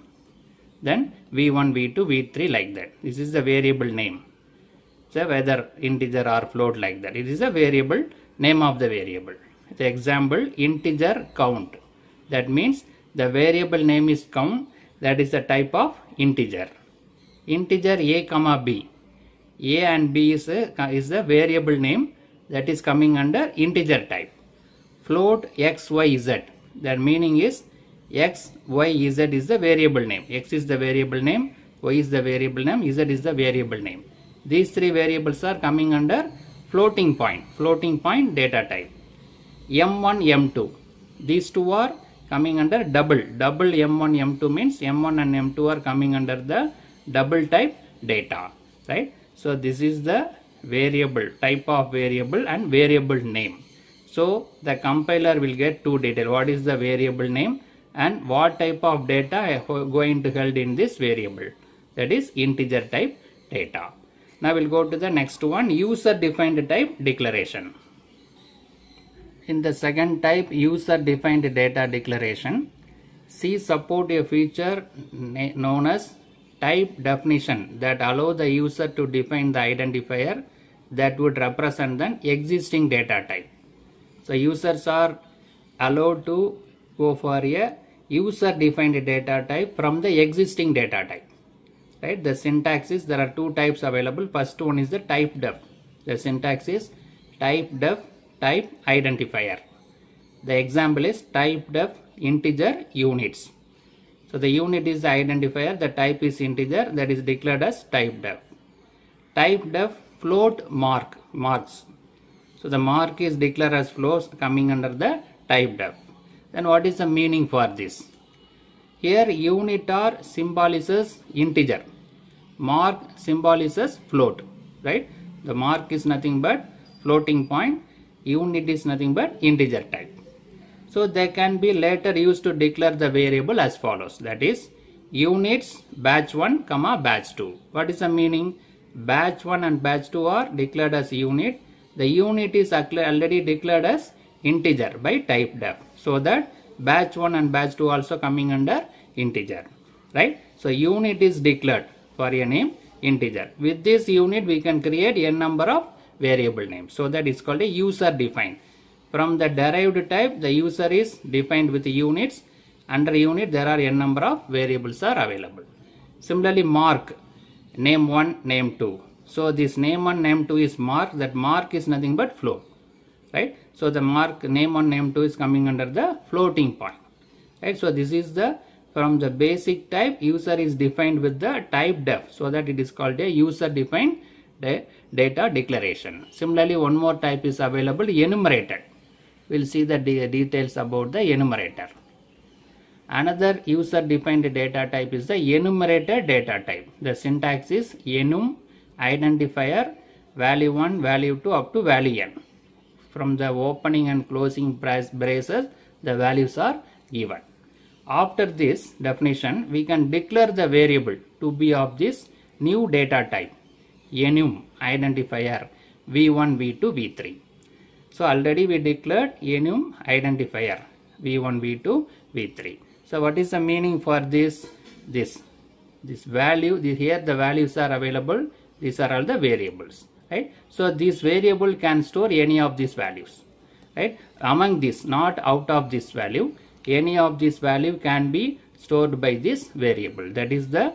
then v1, v2, v3 like that. This is the variable name. So whether integer or float like that. It is a variable name of the variable. The example, integer count. That means the variable name is count. That is the type of integer. Integer a comma b. A and b is the variable name that is coming under integer type. Float x, y, z. That meaning is x, y, z is the variable name. X is the variable name, y is the variable name, z is the variable name. These three variables are coming under floating point data type. M1, M2. These two are coming under double M1, M2 means M1 and M2 are coming under the double type data, right? So this is the variable, type of variable and variable name. So the compiler will get two detail. What is the variable name and what type of data going to held in this variable? That is integer type data. Now we'll go to the next one, user defined type declaration. In the second type, user defined data declaration, C support a feature known as type definition that allow the user to define the identifier that would represent an existing data type. So users are allowed to go for a user defined data type from the existing data type, right? The syntax is, there are two types available. First one is the type def. The syntax is type def type identifier. The example is type def integer units. So the unit is the identifier, the type is integer, that is declared as type def. Type def float marks. So the mark is declared as floats coming under the type def. Then what is the meaning for this? Here unit or symbolizes integer, mark symbolizes float, right? The mark is nothing but floating point, unit is nothing but integer type. So they can be later used to declare the variable as follows. That is units batch 1 comma batch 2. What is the meaning? Batch 1 and batch 2 are declared as unit. The unit is already declared as integer by type def. So that batch 1 and batch 2 also coming under integer. Right? So unit is declared for a name integer. With this unit we can create n number of variable names. So that is called a user defined. From the derived type, the user is defined with units. Under unit there are n number of variables are available. Similarly mark, name 1, name 2. So this name 1, name 2 is mark. That mark is nothing but float. Right? So the mark name 1, name 2 is coming under the floating point. Right? So this is the from the basic type, user is defined with the type def. So that it is called a user defined data declaration. Similarly one more type is available, enumerated. We will see the details about the enumerator. Another user defined data type is the enumerated data type. The syntax is enum identifier value 1, value 2 up to value n. From the opening and closing braces, the values are given. After this definition, we can declare the variable to be of this new data type, enum identifier v1, v2, v3. So already we declared enum identifier v1, v2, v3. So what is the meaning for this? This value, here the values are available. These are all the variables, right? So this variable can store any of these values, right? Among this, not out of this value, any of this value can be stored by this variable. That is the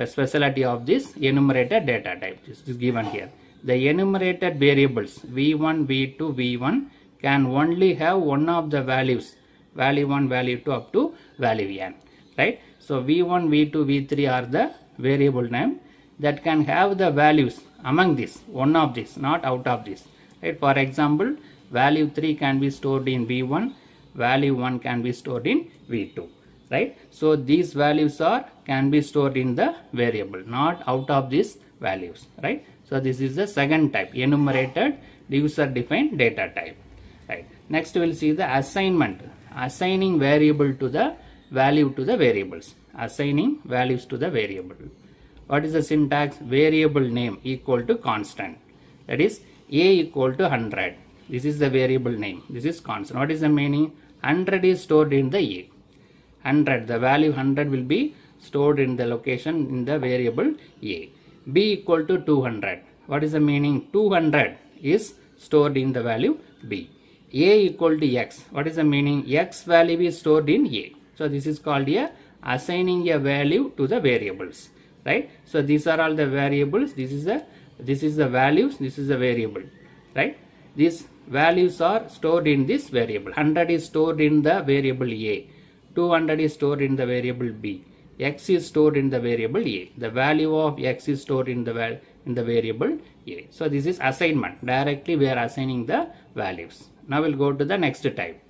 specialty of this enumerated data type. This is given here. The enumerated variables v1, v2, v1 can only have one of the values, value 1, value 2 up to value n, right? So v1, v2, v3 are the variable name that can have the values among this, one of this, not out of this, right? For example, value 3 can be stored in v1, value 1 can be stored in v2, right? So these values can be stored in the variable, not out of these values, right? So this is the second type, enumerated user defined data type, right? Next we will see the assignment, assigning variable to the value to the variables, assigning values to the variable. What is the syntax? Variable name equal to constant, that is a equal to 100. This is the variable name, this is constant. What is the meaning? 100 is stored in the a. 100, the value 100 will be stored in the location in the variable a. B equal to 200. What is the meaning? 200 is stored in the value b. A equal to x. What is the meaning? X value is stored in a. So this is called a assigning a value to the variables, right? So these are all the variables. This is the values. This is the variable, right? These values are stored in this variable. 100 is stored in the variable a. 200 is stored in the variable b. X is stored in the variable a. The value of x is stored in the variable a. So this is assignment. Directly we are assigning the values. Now we'll go to the next type.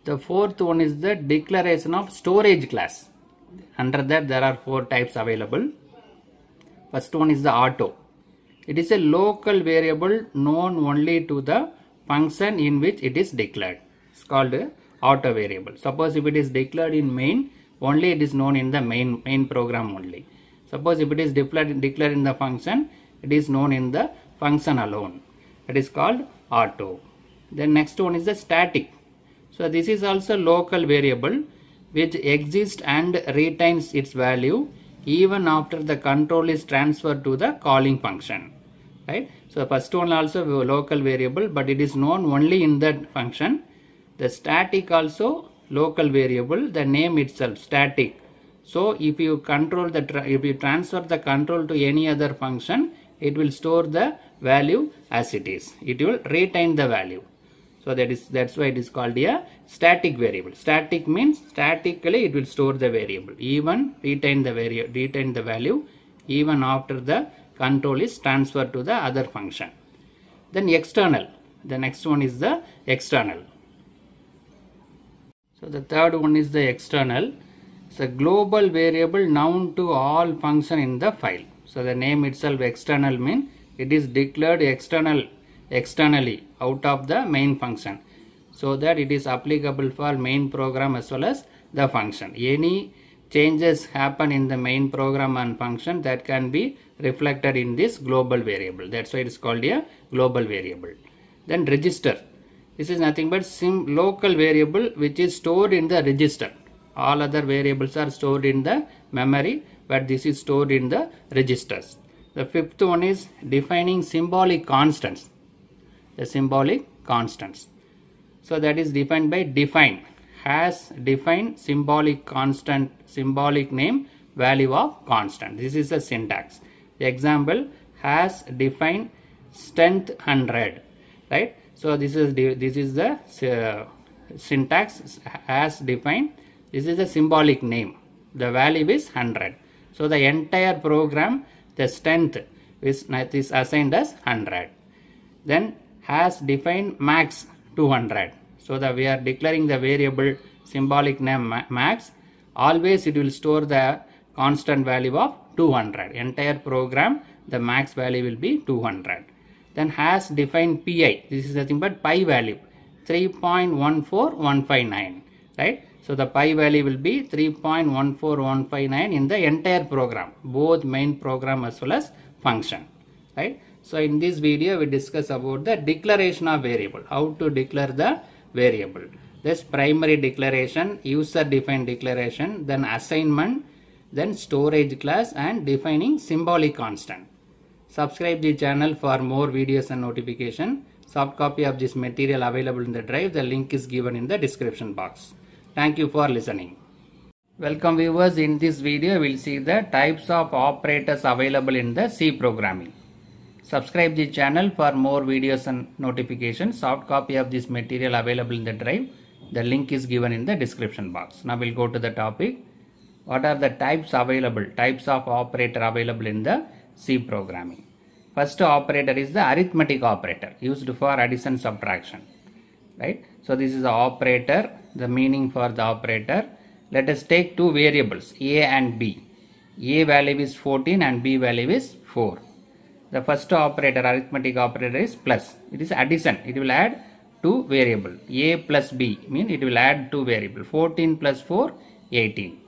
The fourth one is the declaration of storage class. Under that there are 4 types available. First one is the auto. It is a local variable known only to the function in which it is declared. It's called auto variable. Suppose if it is declared in main, only it is known in the main program only. Suppose if it is declared in the function, it is known in the function alone. It is called auto. Then next one is the static. So this is also local variable which exists and retains its value even after the control is transferred to the calling function, right? So first one also local variable, but it is known only in that function. The static also local variable, the name itself static. So if you transfer the control to any other function, it will store the value as it is. It will retain the value. So that's why it is called a static variable. Static means statically it will store the variable, even retain the value even after the control is transferred to the other function. Then external. The next one is the external. So the third one is the external. It's a global variable known to all function in the file. So the name itself external means it is declared externally out of the main function, so that it is applicable for main program as well as the function. Any changes happen in the main program and function, that can be reflected in this global variable. That's why it is called a global variable. Then register. This is nothing but local variable which is stored in the register. All other variables are stored in the memory, but this is stored in the registers. The fifth one is defining symbolic constants. The symbolic constants. So that is defined by define. Has defined symbolic constant, symbolic name, value of constant. This is the syntax. The example, has defined strength 100, right? So this is the syntax, has defined. This is the symbolic name. The value is 100. So the entire program, the strength is assigned as 100. Then has defined max 200. So that we are declaring the variable symbolic name max. Always it will store the constant value of 200. Entire program, the max value will be 200. Then has defined pi. This is nothing but pi value 3.14159, right? So the pi value will be 3.14159 in the entire program, both main program as well as function, right? So in this video we discuss about the declaration of variable, how to declare the variable. This primary declaration, user defined declaration, then assignment, then storage class, and defining symbolic constant. Subscribe the channel for more videos and notification. Soft copy of this material available in the drive. The link is given in the description box. Thank you for listening. Welcome viewers. In this video we will see the types of operators available in the C programming. Subscribe the channel for more videos and notifications. Soft copy of this material available in the drive. The link is given in the description box. Now we'll go to the topic. What are the types available? Types of operator available in the C programming. First operator is the arithmetic operator used for addition subtraction. Right? So this is the operator, the meaning for the operator. Let us take two variables A and B. A value is 14 and B value is 4. The first operator, arithmetic operator, is plus. It is addition. It will add two variable. A plus B means it will add two variable. 14 plus 4, 18.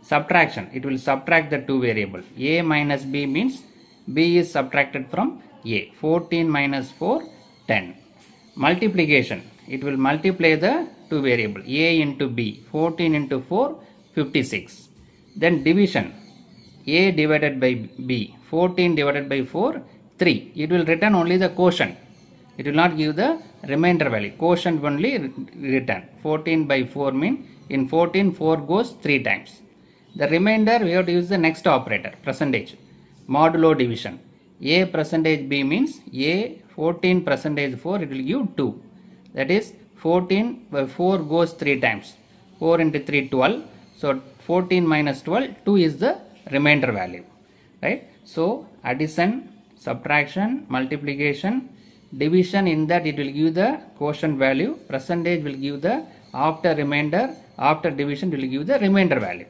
Subtraction. It will subtract the two variable. A minus B means B is subtracted from A. 14 minus 4, 10. Multiplication. It will multiply the two variable. A into B. 14 into 4, 56. Then division. A divided by B. 14 divided by 4, 3. It will return only the quotient. It will not give the remainder value. Quotient only return. 14 by 4 means in 14 4 goes 3 times. The remainder we have to use the next operator, percentage. Modulo division. A percentage B means A 14 percentage 4, it will give 2. That is 14 by 4 goes 3 times. 4 into 3, 12. So 14 minus 12, 2 is the remainder value. Right? So addition, subtraction, multiplication, division, in that it will give the quotient value. Percentage will give the after remainder, after division will give the remainder value.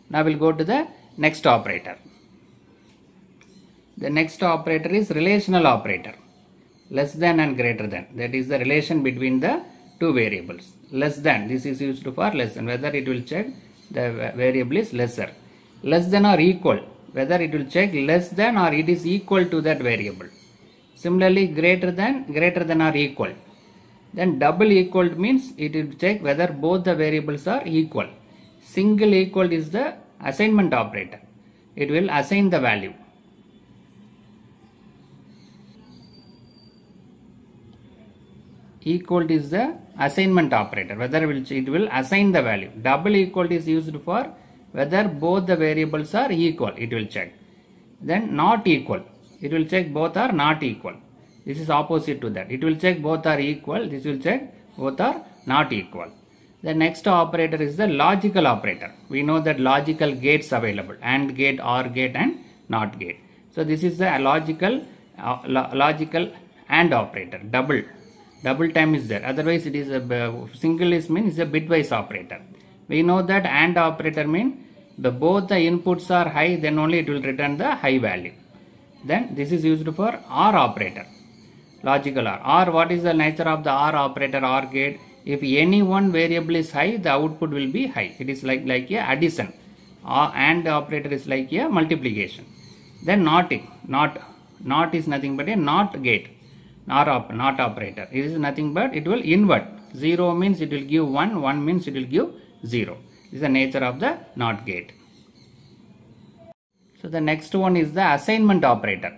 Now we'll go to the next operator. The next operator is relational operator. Less than and greater than. That is the relation between the two variables. Less than. This is used for less than. Whether it will check the variable is lesser. Less than or equal. Whether it will check less than or it is equal to that variable. Similarly, greater than or equal. Then double equal means it will check whether both the variables are equal. Single equal is the assignment operator. It will assign the value. Equal is the assignment operator. Whether it will assign the value. Double equal is used for whether both the variables are equal. It will check. Then not equal. It will check both are not equal. This is opposite to that. It will check both are equal. This will check both are not equal. The next operator is the logical operator. We know that logical gates available. AND gate, OR gate, and NOT gate. So this is the logical AND operator. Double time is there. Otherwise it is a single is means is a bitwise operator. We know that AND operator means both the inputs are high, then only it will return the high value. Then this is used for OR operator. Logical OR. OR, what is the nature of the OR operator, OR gate? If any one variable is high, the output will be high. It is like a addition. And operator is like a multiplication. Then not is nothing but a not gate, not operator. It is nothing but it will invert. 0 means it will give 1, 1 means it will give 0. This is the nature of the not gate. So the next one is the assignment operator.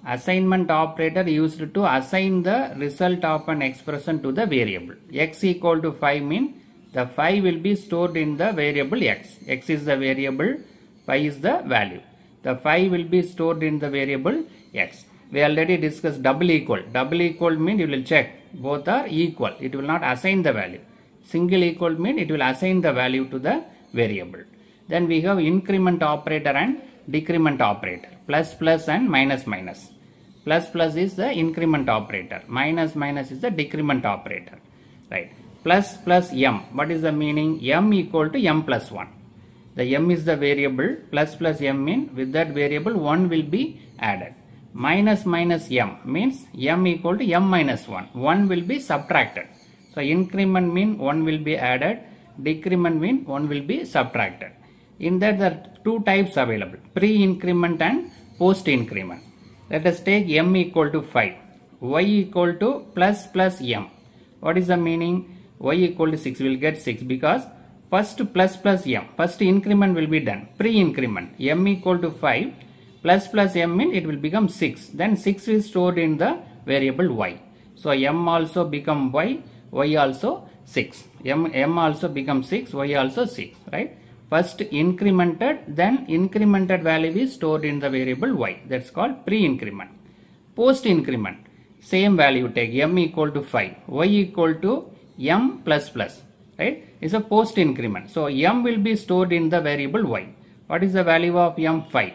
Assignment operator used to assign the result of an expression to the variable. X equal to 5 means the 5 will be stored in the variable x. X is the variable, 5 is the value. The 5 will be stored in the variable x. We already discussed double equal. Double equal means you will check both are equal. It will not assign the value. Single equal means it will assign the value to the variable. Then we have increment operator and decrement operator. Plus plus and minus minus. Plus plus is the increment operator. Minus minus is the decrement operator. Right. Plus plus m. What is the meaning? M equal to m plus 1. The m is the variable. Plus plus m means with that variable 1 will be added. Minus minus m means m equal to m minus 1. 1 will be subtracted. So increment means 1 will be added. Decrement means 1 will be subtracted. In that there are two types available. Pre-increment and post-increment. Let us take m equal to 5. Y equal to plus plus m. What is the meaning? Y equal to 6. We will get 6 because first plus plus m. First increment will be done. Pre-increment. M equal to 5. Plus plus m means it will become 6. Then 6 is stored in the variable y. So m also become y. Y also 6. M also becomes 6. Y also 6. Right. First incremented, then incremented value is stored in the variable y. That's called pre-increment. Post-increment, same value take m equal to 5, y equal to m plus plus. Right? It's a post-increment. So m will be stored in the variable y. What is the value of m? 5.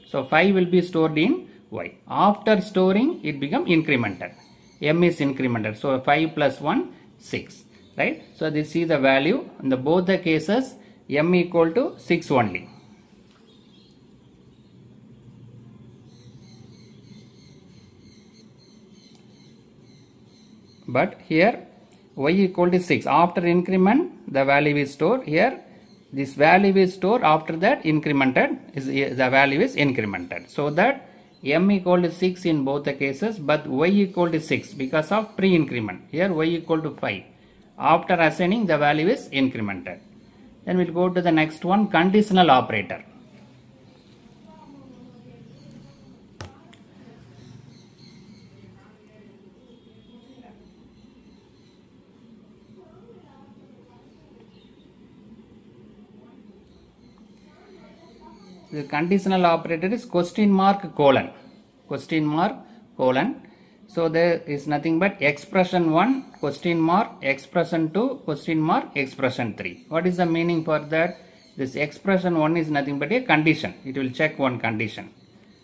So 5 will be stored in y. After storing, it become incremented. M is incremented. So 5 plus 1, 6. Right? So this is the value in the both the cases. M equal to 6 only. But here y equal to 6. After increment the value is stored. Here this value is stored, after that incremented is the value is incremented. So that m equal to 6 in both the cases, but y equal to 6 because of pre-increment. Here y equal to 5. After assigning the value is incremented. Then we'll go to the next one, conditional operator. The conditional operator is question mark colon. Question mark colon. So there is nothing but expression 1 question mark, expression 2 question mark, expression 3. What is the meaning for that? This expression 1 is nothing but a condition. It will check one condition.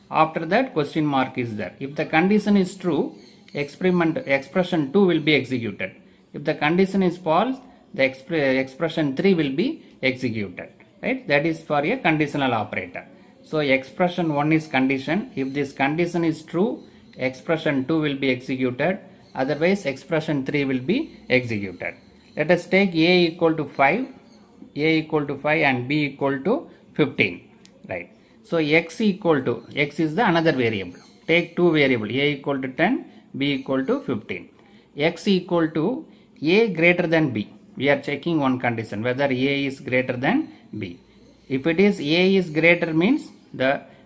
After that question mark is there. If the condition is true, expression 2 will be executed. If the condition is false, the expression 3 will be executed. Right? That is for a conditional operator. So expression 1 is condition. If this condition is true, expression 2 will be executed, otherwise expression 3 will be executed. Let us take a equal to 5, and b equal to 15. Right. So x is the another variable. Take two variable, a equal to 10, b equal to 15. X equal to a greater than b. We are checking one condition whether a is greater than b. If it is a is greater means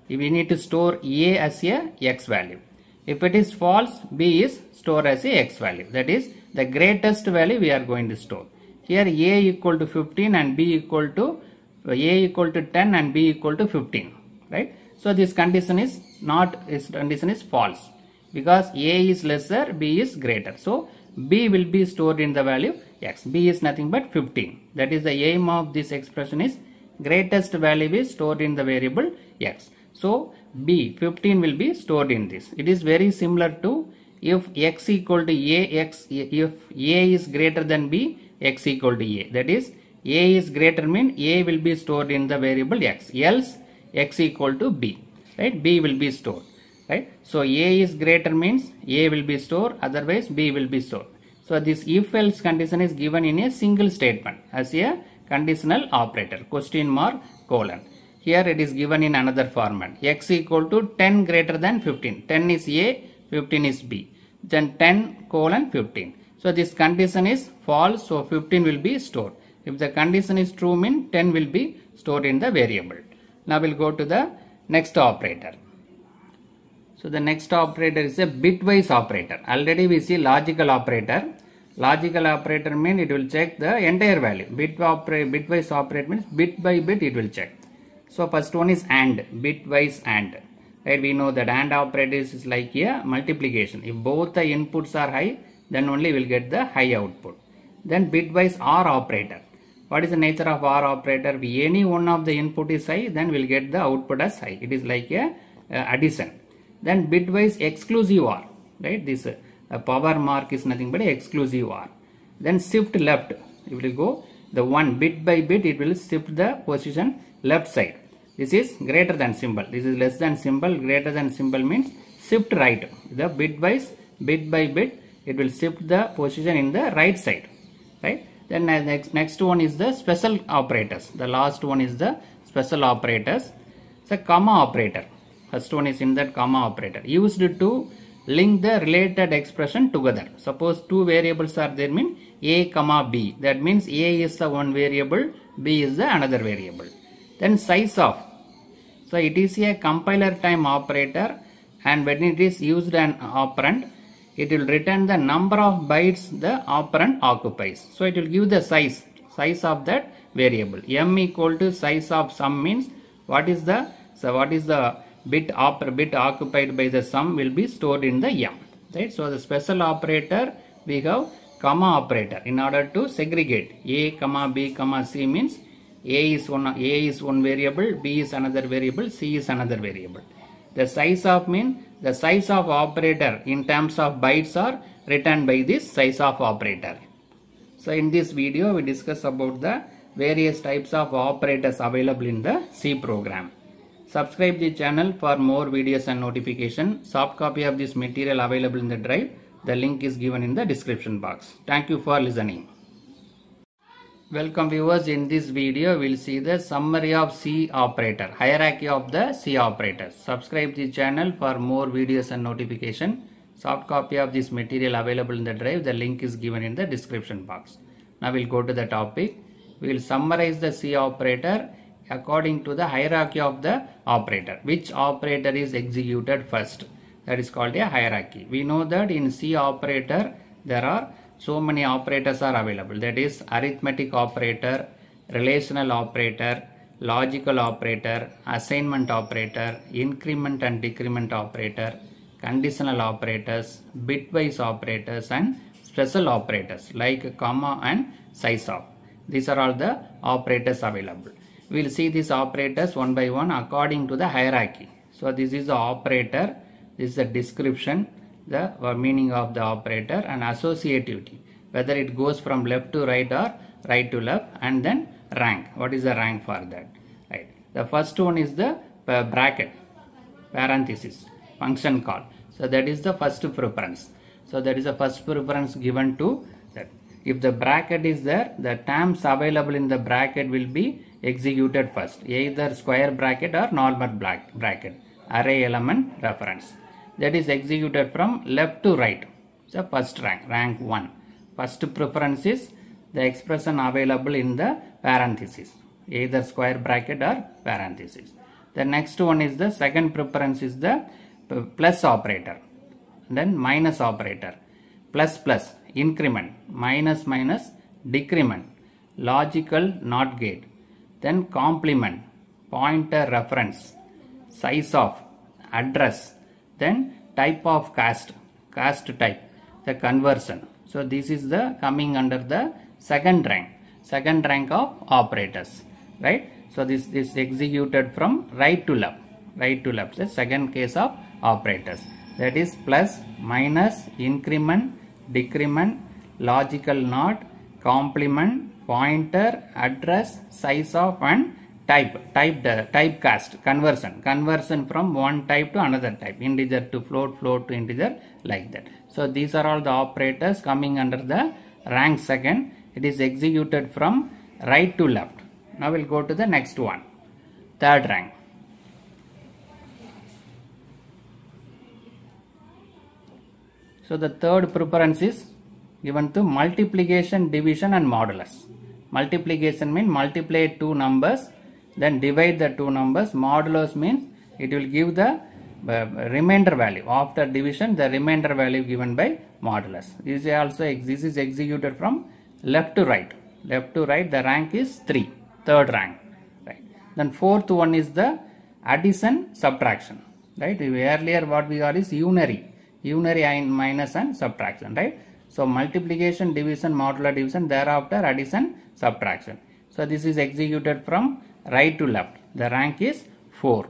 we need to store a as a x value. If it is false, b is stored as a x value. That is the greatest value we are going to store. Here a equal to 15 and b equal to a equal to 10 and b equal to 15. Right? So this condition is false because a is lesser, b is greater. So b will be stored in the value x. B is nothing but 15. That is the aim of this expression is greatest value is stored in the variable x. So b 15 will be stored in this. It is very similar to if x equal to if a is greater than b, x equal to a. That is a is greater mean a will be stored in the variable x. Else x equal to b. Right? B will be stored. Right? So a is greater means a will be stored, otherwise b will be stored. So this if else condition is given in a single statement as a conditional operator, question mark, colon. Here it is given in another format. X equal to 10 greater than 15. 10 is A, 15 is B. Then 10 colon 15. So this condition is false, so 15 will be stored. If the condition is true, mean 10 will be stored in the variable. Now we'll go to the next operator. So the next operator is a bitwise operator. Already we see logical operator. Logical operator means it will check the entire value. Bitwise operator means bit by bit it will check. So first one is AND, bitwise AND. Right, we know that AND operator is like a multiplication. If both the inputs are high, then only we will get the high output. Then bitwise OR operator. What is the nature of OR operator? If any one of the input is high, then we will get the output as high. It is like a addition. Then bitwise exclusive OR. Right, this power mark is nothing but exclusive OR. Then shift left. It will go the one bit by bit. It will shift the position left side. This is greater than symbol. This is less than symbol. Greater than symbol means shift right. The bitwise, bit by bit, it will shift the position in the right side. Right. Then next one is the special operators. The last one is the special operators. It's a comma operator. First one is in that comma operator. Used to link the related expression together. Suppose two variables are there, mean A comma B. That means A is the one variable, B is the another variable. Then size of. So it is a compiler time operator, and when it is used an operand, it will return the number of bytes the operand occupies. So it will give the size of that variable. M equal to size of sum means what is the bit occupied by the sum will be stored in the M. Right? So the special operator we have comma operator in order to segregate A comma B comma C means A is one variable, B is another variable, C is another variable. The size of mean the size of operator in terms of bytes are returned by this size of operator. So in this video we discuss about the various types of operators available in the C program. Subscribe the channel for more videos and notification. Soft copy of this material available in the drive. The link is given in the description box. Thank you for listening. Welcome viewers, in this video we will see the summary of C operator, hierarchy of the C operators. Subscribe the channel for more videos and notification. Soft copy of this material available in the drive. The link is given in the description box. Now we will go to the topic. We will summarize the C operator according to the hierarchy of the operator. Which operator is executed first? That is called a hierarchy. We know that in C operator there are so many operators are available. That is arithmetic operator, relational operator, logical operator, assignment operator, increment and decrement operator, conditional operators, bitwise operators, and special operators like comma and size of. These are all the operators available. We will see these operators one by one according to the hierarchy. So this is the operator, this is the description, the meaning of the operator, and associativity, whether it goes from left to right or right to left, and then rank. What is the rank for that? Right. The first one is the bracket, parenthesis, function call. So that is the first preference. So that is the first preference given to that. If the bracket is there, the terms available in the bracket will be executed first, either square bracket or normal bracket, array element reference. That is executed from left to right. So first rank 1. First preference is the expression available in the parenthesis, either square bracket or parenthesis. The next one is the second preference is the plus operator, then minus operator, plus plus, increment, minus minus, decrement, logical NOT gate, then complement, pointer reference, size of, address, then type of cast type, the conversion. So this is the coming under the second rank of operators, right? So this is executed from right to left, the second case of operators, that is plus, minus, increment, decrement, logical NOT, complement, pointer, address, size of, and typecast, conversion from one type to another type, integer to float, float to integer, like that. So these are all the operators coming under the rank second. It is executed from right to left. Now we'll go to the next one, third rank. So the third preference is given to multiplication, division and modulus. Multiplication means multiply two numbers, then divide the two numbers. Modulus means it will give the remainder value. After division, the remainder value given by modulus. This is executed from left to right. Left to right, the rank is 3, third rank. Right. Then fourth one is the addition, subtraction. Right. Earlier what we got is unary minus and subtraction. Right. So multiplication, division, modular division, thereafter addition, subtraction. So this is executed from right to left. The rank is 4.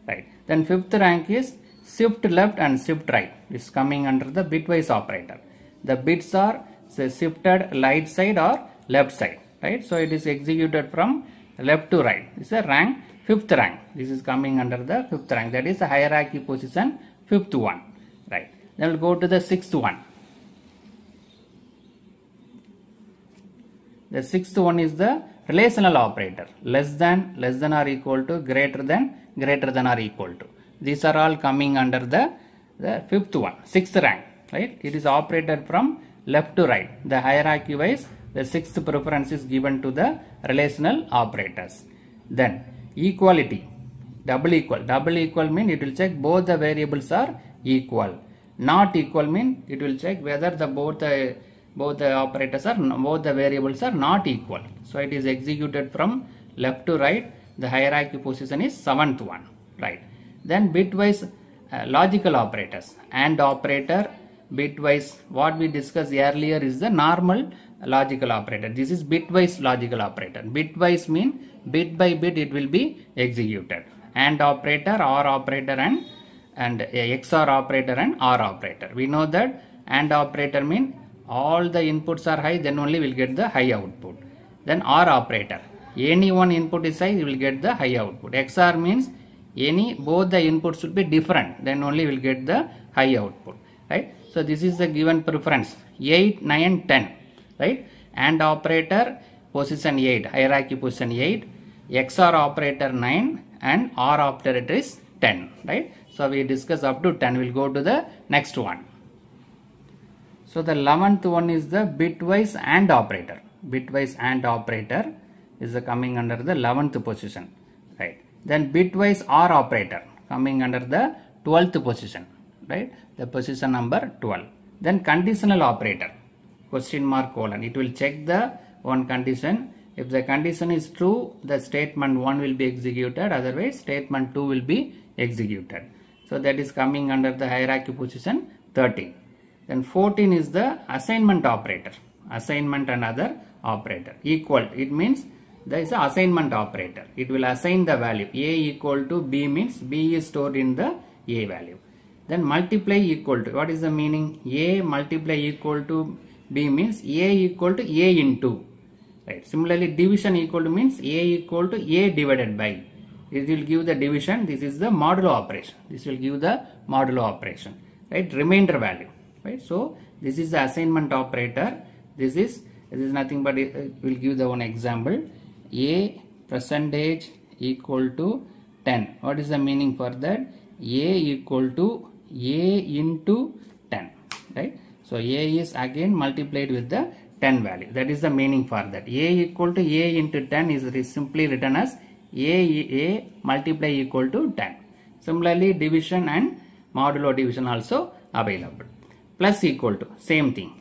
Right. Then fifth rank is shift left and shift right. This is coming under the bitwise operator. The bits are shifted right side or left side. Right. So it is executed from left to right. This is a rank, fifth rank. This is coming under the fifth rank. That is the hierarchy position, fifth one. Right. Then we'll go to the sixth one. The sixth one is the relational operator. Less than or equal to, greater than or equal to. These are all coming under the fifth one, sixth rank. Right? It is operated from left to right. The hierarchy wise, the sixth preference is given to the relational operators. Then equality, double equal. Double equal means it will check both the variables are equal. Not equal means it will check whether both the variables are not equal. So it is executed from left to right. The hierarchy position is seventh one. Right. Then bitwise logical operators. AND operator, bitwise, what we discussed earlier is the normal logical operator. This is bitwise logical operator. Bitwise means bit by bit it will be executed. AND operator, OR operator and XOR operator and OR operator. We know that AND operator means all the inputs are high, then only will get the high output. Then OR operator, any one input is high, you will get the high output. XOR means both the inputs should be different, then only will get the high output. Right. So this is the given preference, 8, 9, 10. Right. AND operator position 8, hierarchy position 8, XOR operator 9 and OR operator is 10. Right. So we discuss up to 10. We'll go to the next one. So the 11th one is the bitwise AND operator. Bitwise AND operator is coming under the 11th position. Right. Then bitwise OR operator coming under the 12th position. Right. The position number 12. Then conditional operator, question mark colon. It will check the one condition. If the condition is true, the statement 1 will be executed. Otherwise, statement 2 will be executed. So that is coming under the hierarchy position 13. Then 14 is the assignment operator. Assignment and other operator. Equal. It means there is an assignment operator. It will assign the value. A equal to B means B is stored in the A value. Then multiply equal to. What is the meaning? A multiply equal to B means A equal to A into. Right. Similarly, division equal to means A equal to A divided by. It will give the division. This is the modulo operation. This will give the modulo operation. Right. Remainder value. Right. So this is the assignment operator. This is nothing but it will give the one example. A percentage equal to 10. What is the meaning for that? A equal to A into 10. Right. So A is again multiplied with the 10 value. That is the meaning for that. A equal to A into 10 is simply written as A multiply equal to 10. Similarly, division and modulo division also available. Plus equal to, same thing.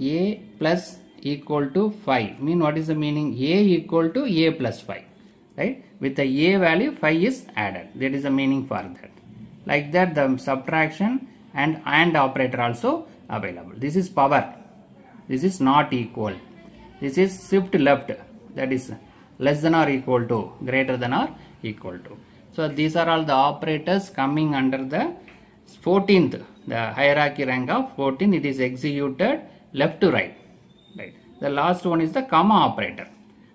A plus equal to 5. Mean what is the meaning? A equal to A plus 5. Right? With the A value, 5 is added. That is the meaning for that. Like that, the subtraction and AND operator also available. This is power. This is not equal. This is shift left. That is less than or equal to, greater than or equal to. So these are all the operators coming under the 14th, the hierarchy rank of 14. It is executed left to right. Right. The last one is the comma operator.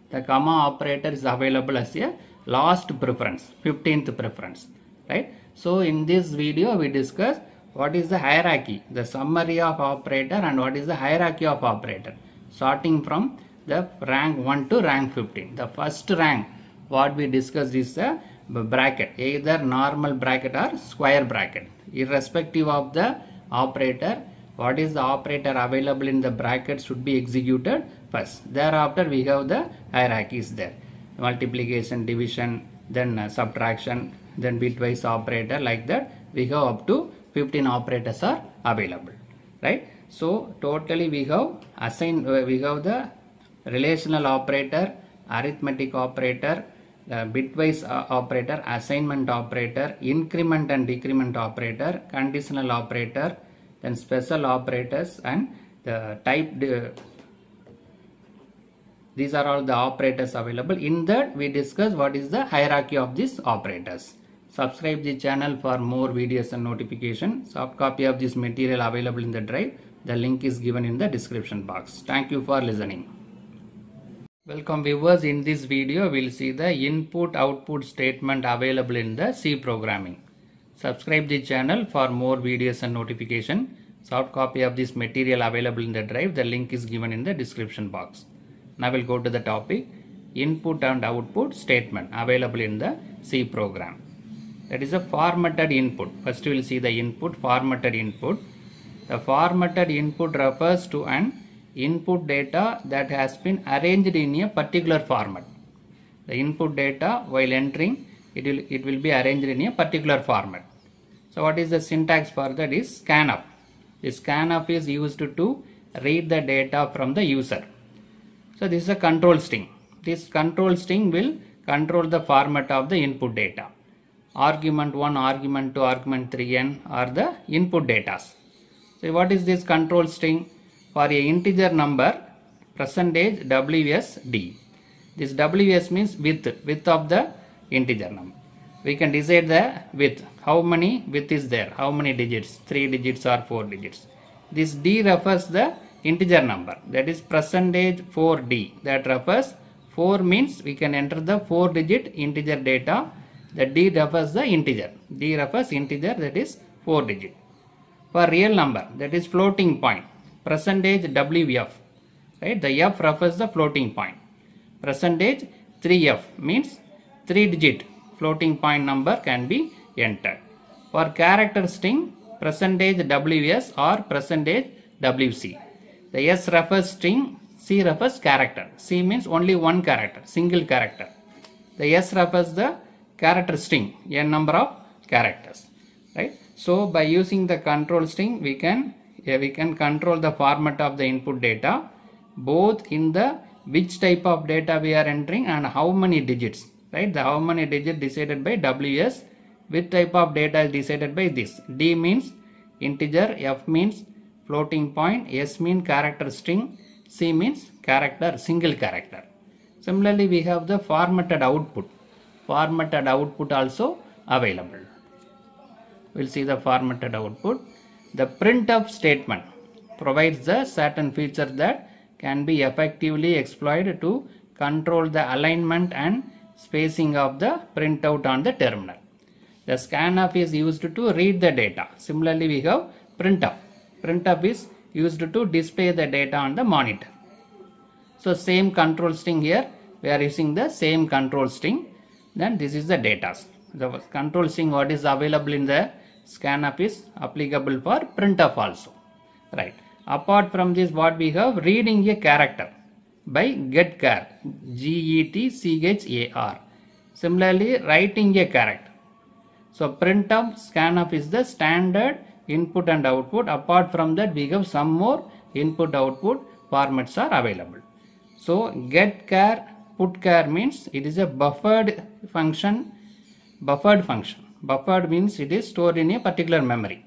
The comma operator is available as a last preference, 15th preference. Right. So in this video we discuss what is the hierarchy, the summary of operator and what is the hierarchy of operator, starting from the rank 1 to rank 15. The first rank what we discussed is the bracket, either normal bracket or square bracket. Irrespective of the operator, what is the operator available in the bracket should be executed first. Thereafter we have the hierarchies there. Multiplication, division, then subtraction, then bitwise operator, like that we have up to 15 operators are available, right? So totally we have we have the relational operator, arithmetic operator, bitwise operator, assignment operator, increment and decrement operator, conditional operator, then special operators, and the type. These are all the operators available. In that we discuss what is the hierarchy of these operators. Subscribe the channel for more videos and notifications. Soft copy of this material available in the drive. The link is given in the description box. Thank you for listening. Welcome viewers. In this video we will see the input-output statement available in the C programming. Subscribe the channel for more videos and notification. Soft copy of this material available in the drive. The link is given in the description box. Now we'll go to the topic, input and output statement available in the C program. That is a formatted input. First we will see the input, formatted input. The formatted input refers to an input data that has been arranged in a particular format. The input data while entering, it will be arranged in a particular format. So what is the syntax for that is scanf. This scanf is used to read the data from the user. So this is a control string. This control string will control the format of the input data. Argument 1, argument 2, argument 3n are the input data. So what is this control string? For a integer number, %WSD. This WS means width of the integer number. We can decide the width. How many width is there? How many digits? 3 digits or 4 digits. This D refers the integer number, that is %4D. That refers 4 means we can enter the 4-digit integer data. The D refers the integer. D refers integer, that is 4 digit. For real number, that is floating point, %WF. Right? The F refers the floating point. %3F means 3-digit floating point number can be entered. For character string, %WS or %WC. The S refers string, C refers character. C means only one character, single character. The S refers the character string, n number of characters. Right? So by using the control string, we can control the format of the input data, both in the which type of data we are entering and how many digits. Right? The how many digits decided by WS, which type of data is decided by this. D means integer, F means floating point, S means character string, C means character, single character. Similarly, we have the formatted output. Formatted output also available. We'll see the formatted output. The printf statement provides the certain features that can be effectively exploited to control the alignment and spacing of the printout on the terminal. The scanf is used to read the data. Similarly, we have printf. Printf is used to display the data on the monitor. So same control string here, we are using the same control string. Then this is the data. The control string what is available in the scanf is applicable for printf also. Right. Apart from this, what we have, reading a character by getchar, GETCHAR. Similarly, writing a character. So printf, scanf is the standard input and output. Apart from that, we have some more input output formats are available. So getchar, putchar means it is a buffered function. Buffered means it is stored in a particular memory.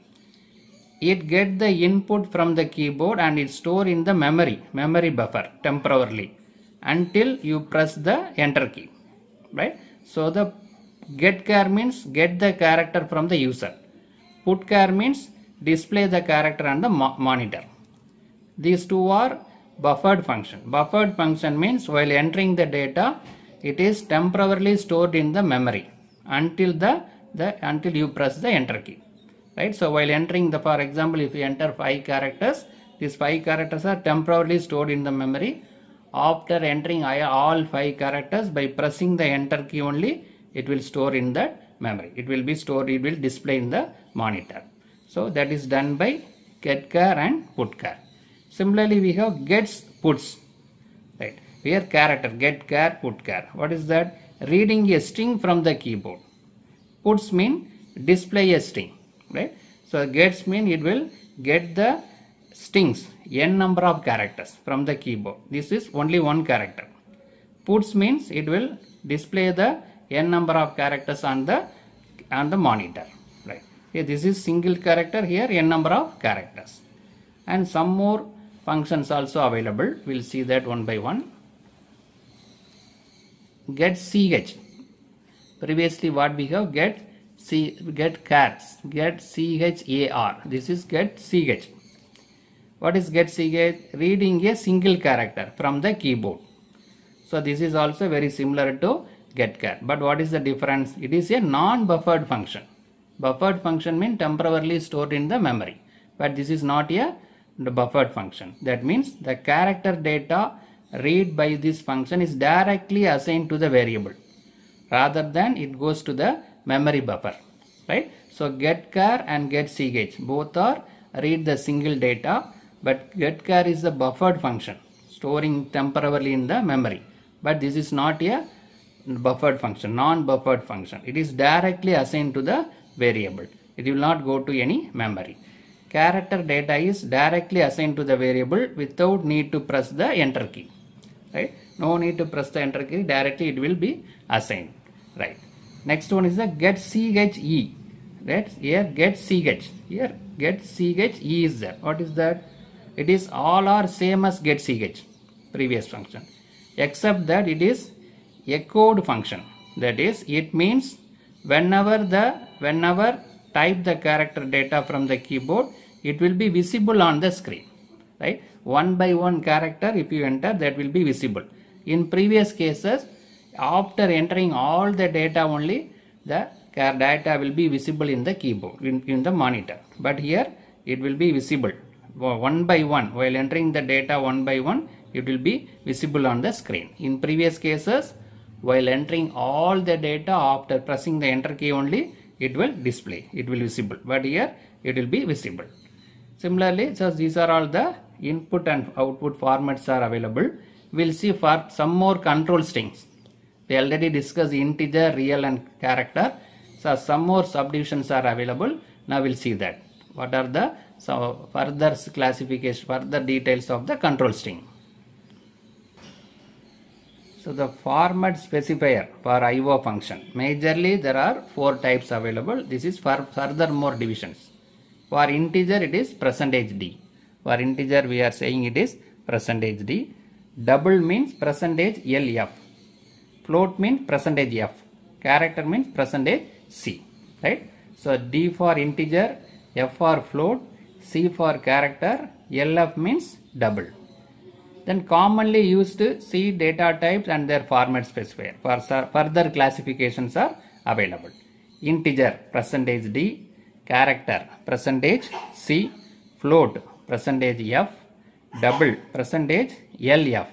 It gets the input from the keyboard and it store in the memory buffer temporarily until you press the enter key. Right? So the getchar means get the character from the user. Putchar means display the character on the monitor. These two are buffered function. Buffered function means while entering the data, it is temporarily stored in the memory until until you press the enter key. Right? So while entering for example, if you enter 5 characters, these 5 characters are temporarily stored in the memory. after entering all 5 characters, by pressing the enter key only, it will store in the memory. It will be stored, it will display in the monitor. So that is done by getChar and putChar. Similarly, we have gets, puts. Right. Here character, getChar, putChar. What is that? Reading a string from the keyboard. Puts mean display a string. Right. So gets mean it will get the strings, n number of characters from the keyboard. This is only one character. Puts means it will display the n number of characters on the monitor. Right. Here this is single character, here n number of characters. And some more functions also available. We'll see that one by one. Get ch. Previously what we have, get char. This is get ch. What is get ch? Reading a single character from the keyboard. So this is also very similar to getChar. But what is the difference? It is a non-buffered function. Buffered function means temporarily stored in the memory. But this is not a buffered function. That means the character data read by this function is directly assigned to the variable, rather than it goes to the memory buffer. Right? So getChar and getch both are read the single data, but getChar is the buffered function, storing temporarily in the memory. But this is not a buffered function, non-buffered function. It is directly assigned to the variable. It will not go to any memory. Character data is directly assigned to the variable without need to press the enter key. Right? No need to press the enter key, directly it will be assigned. Right. Next one is the get che. Right? Here get ch. Here get ch is there. What is that? It is all are same as get ch, previous function, except that it is echoed function. That is, it means whenever type the character data from the keyboard, it will be visible on the screen. Right? One by one character, if you enter, that will be visible. In previous cases, after entering all the data only, the data will be visible in the keyboard, in the monitor. But here it will be visible one by one. While entering the data one by one, it will be visible on the screen. In previous cases, while entering all the data, after pressing the enter key only, it will display, it will be visible. But here it will be visible. Similarly, so these are all the input and output formats are available. We'll see for some more control strings. We already discussed integer, real and character. So some more subdivisions are available. Now we'll see that. What are the further classification, further details of the control string. So the format specifier for IO function. Majorly there are 4 types available. This is for further more divisions. For integer it is %d. For integer we are saying it is %d. Double means %lf. Float means %f. Character means %c. Right? So D for integer, F for float, C for character, LF means double. Then commonly used C data types and their format specifier. For further classifications are available. Integer %d, character %c, float %f, double %lf.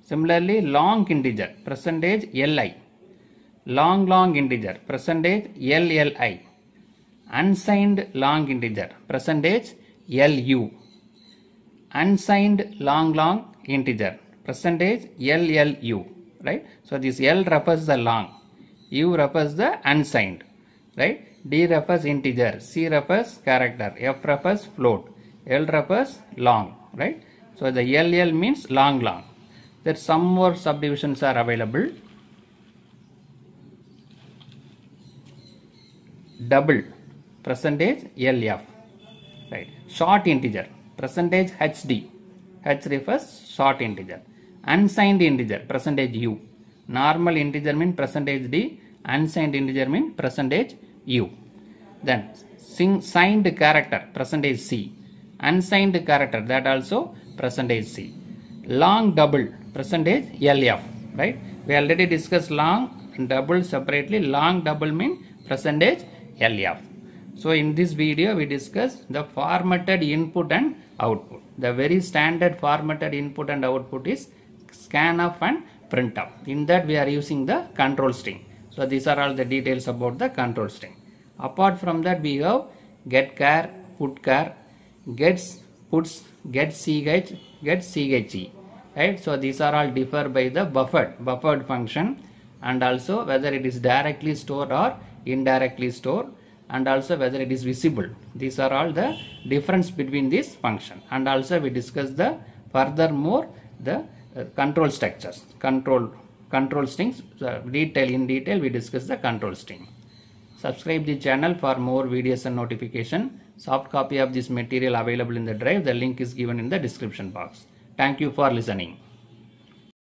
Similarly, long integer %li, long integer %lli, unsigned long integer %lu, unsigned long integer %llu. Right? So this L refers the long, U refers the unsigned. Right? D refers integer, C refers character, F refers float, L refers long. Right? So the LL means long. There some more subdivisions are available. Double %lf. Right? Short integer %hd. H refers short integer. Unsigned integer %u. Normal integer means %d. Unsigned integer means %u. Then signed character %c. Unsigned character, that also %c. Long double %lf. Right? We already discussed long and double separately. Long double means %lf. So in this video we discussed the formatted input and output. The very standard formatted input and output is scanf and printf. In that we are using the control string. So these are all the details about the control string. Apart from that, we have getChar, putChar, gets, puts, getCH, getChe. Right? So these are all differ by the buffered function, and also whether it is directly stored or indirectly stored, and also whether it is visible. These are all the difference between this function. And also we discuss the furthermore the control structures, control strings. In detail we discuss the control string. Subscribe the channel for more videos and notification. Soft copy of this material available in the drive. The link is given in the description box. Thank you for listening.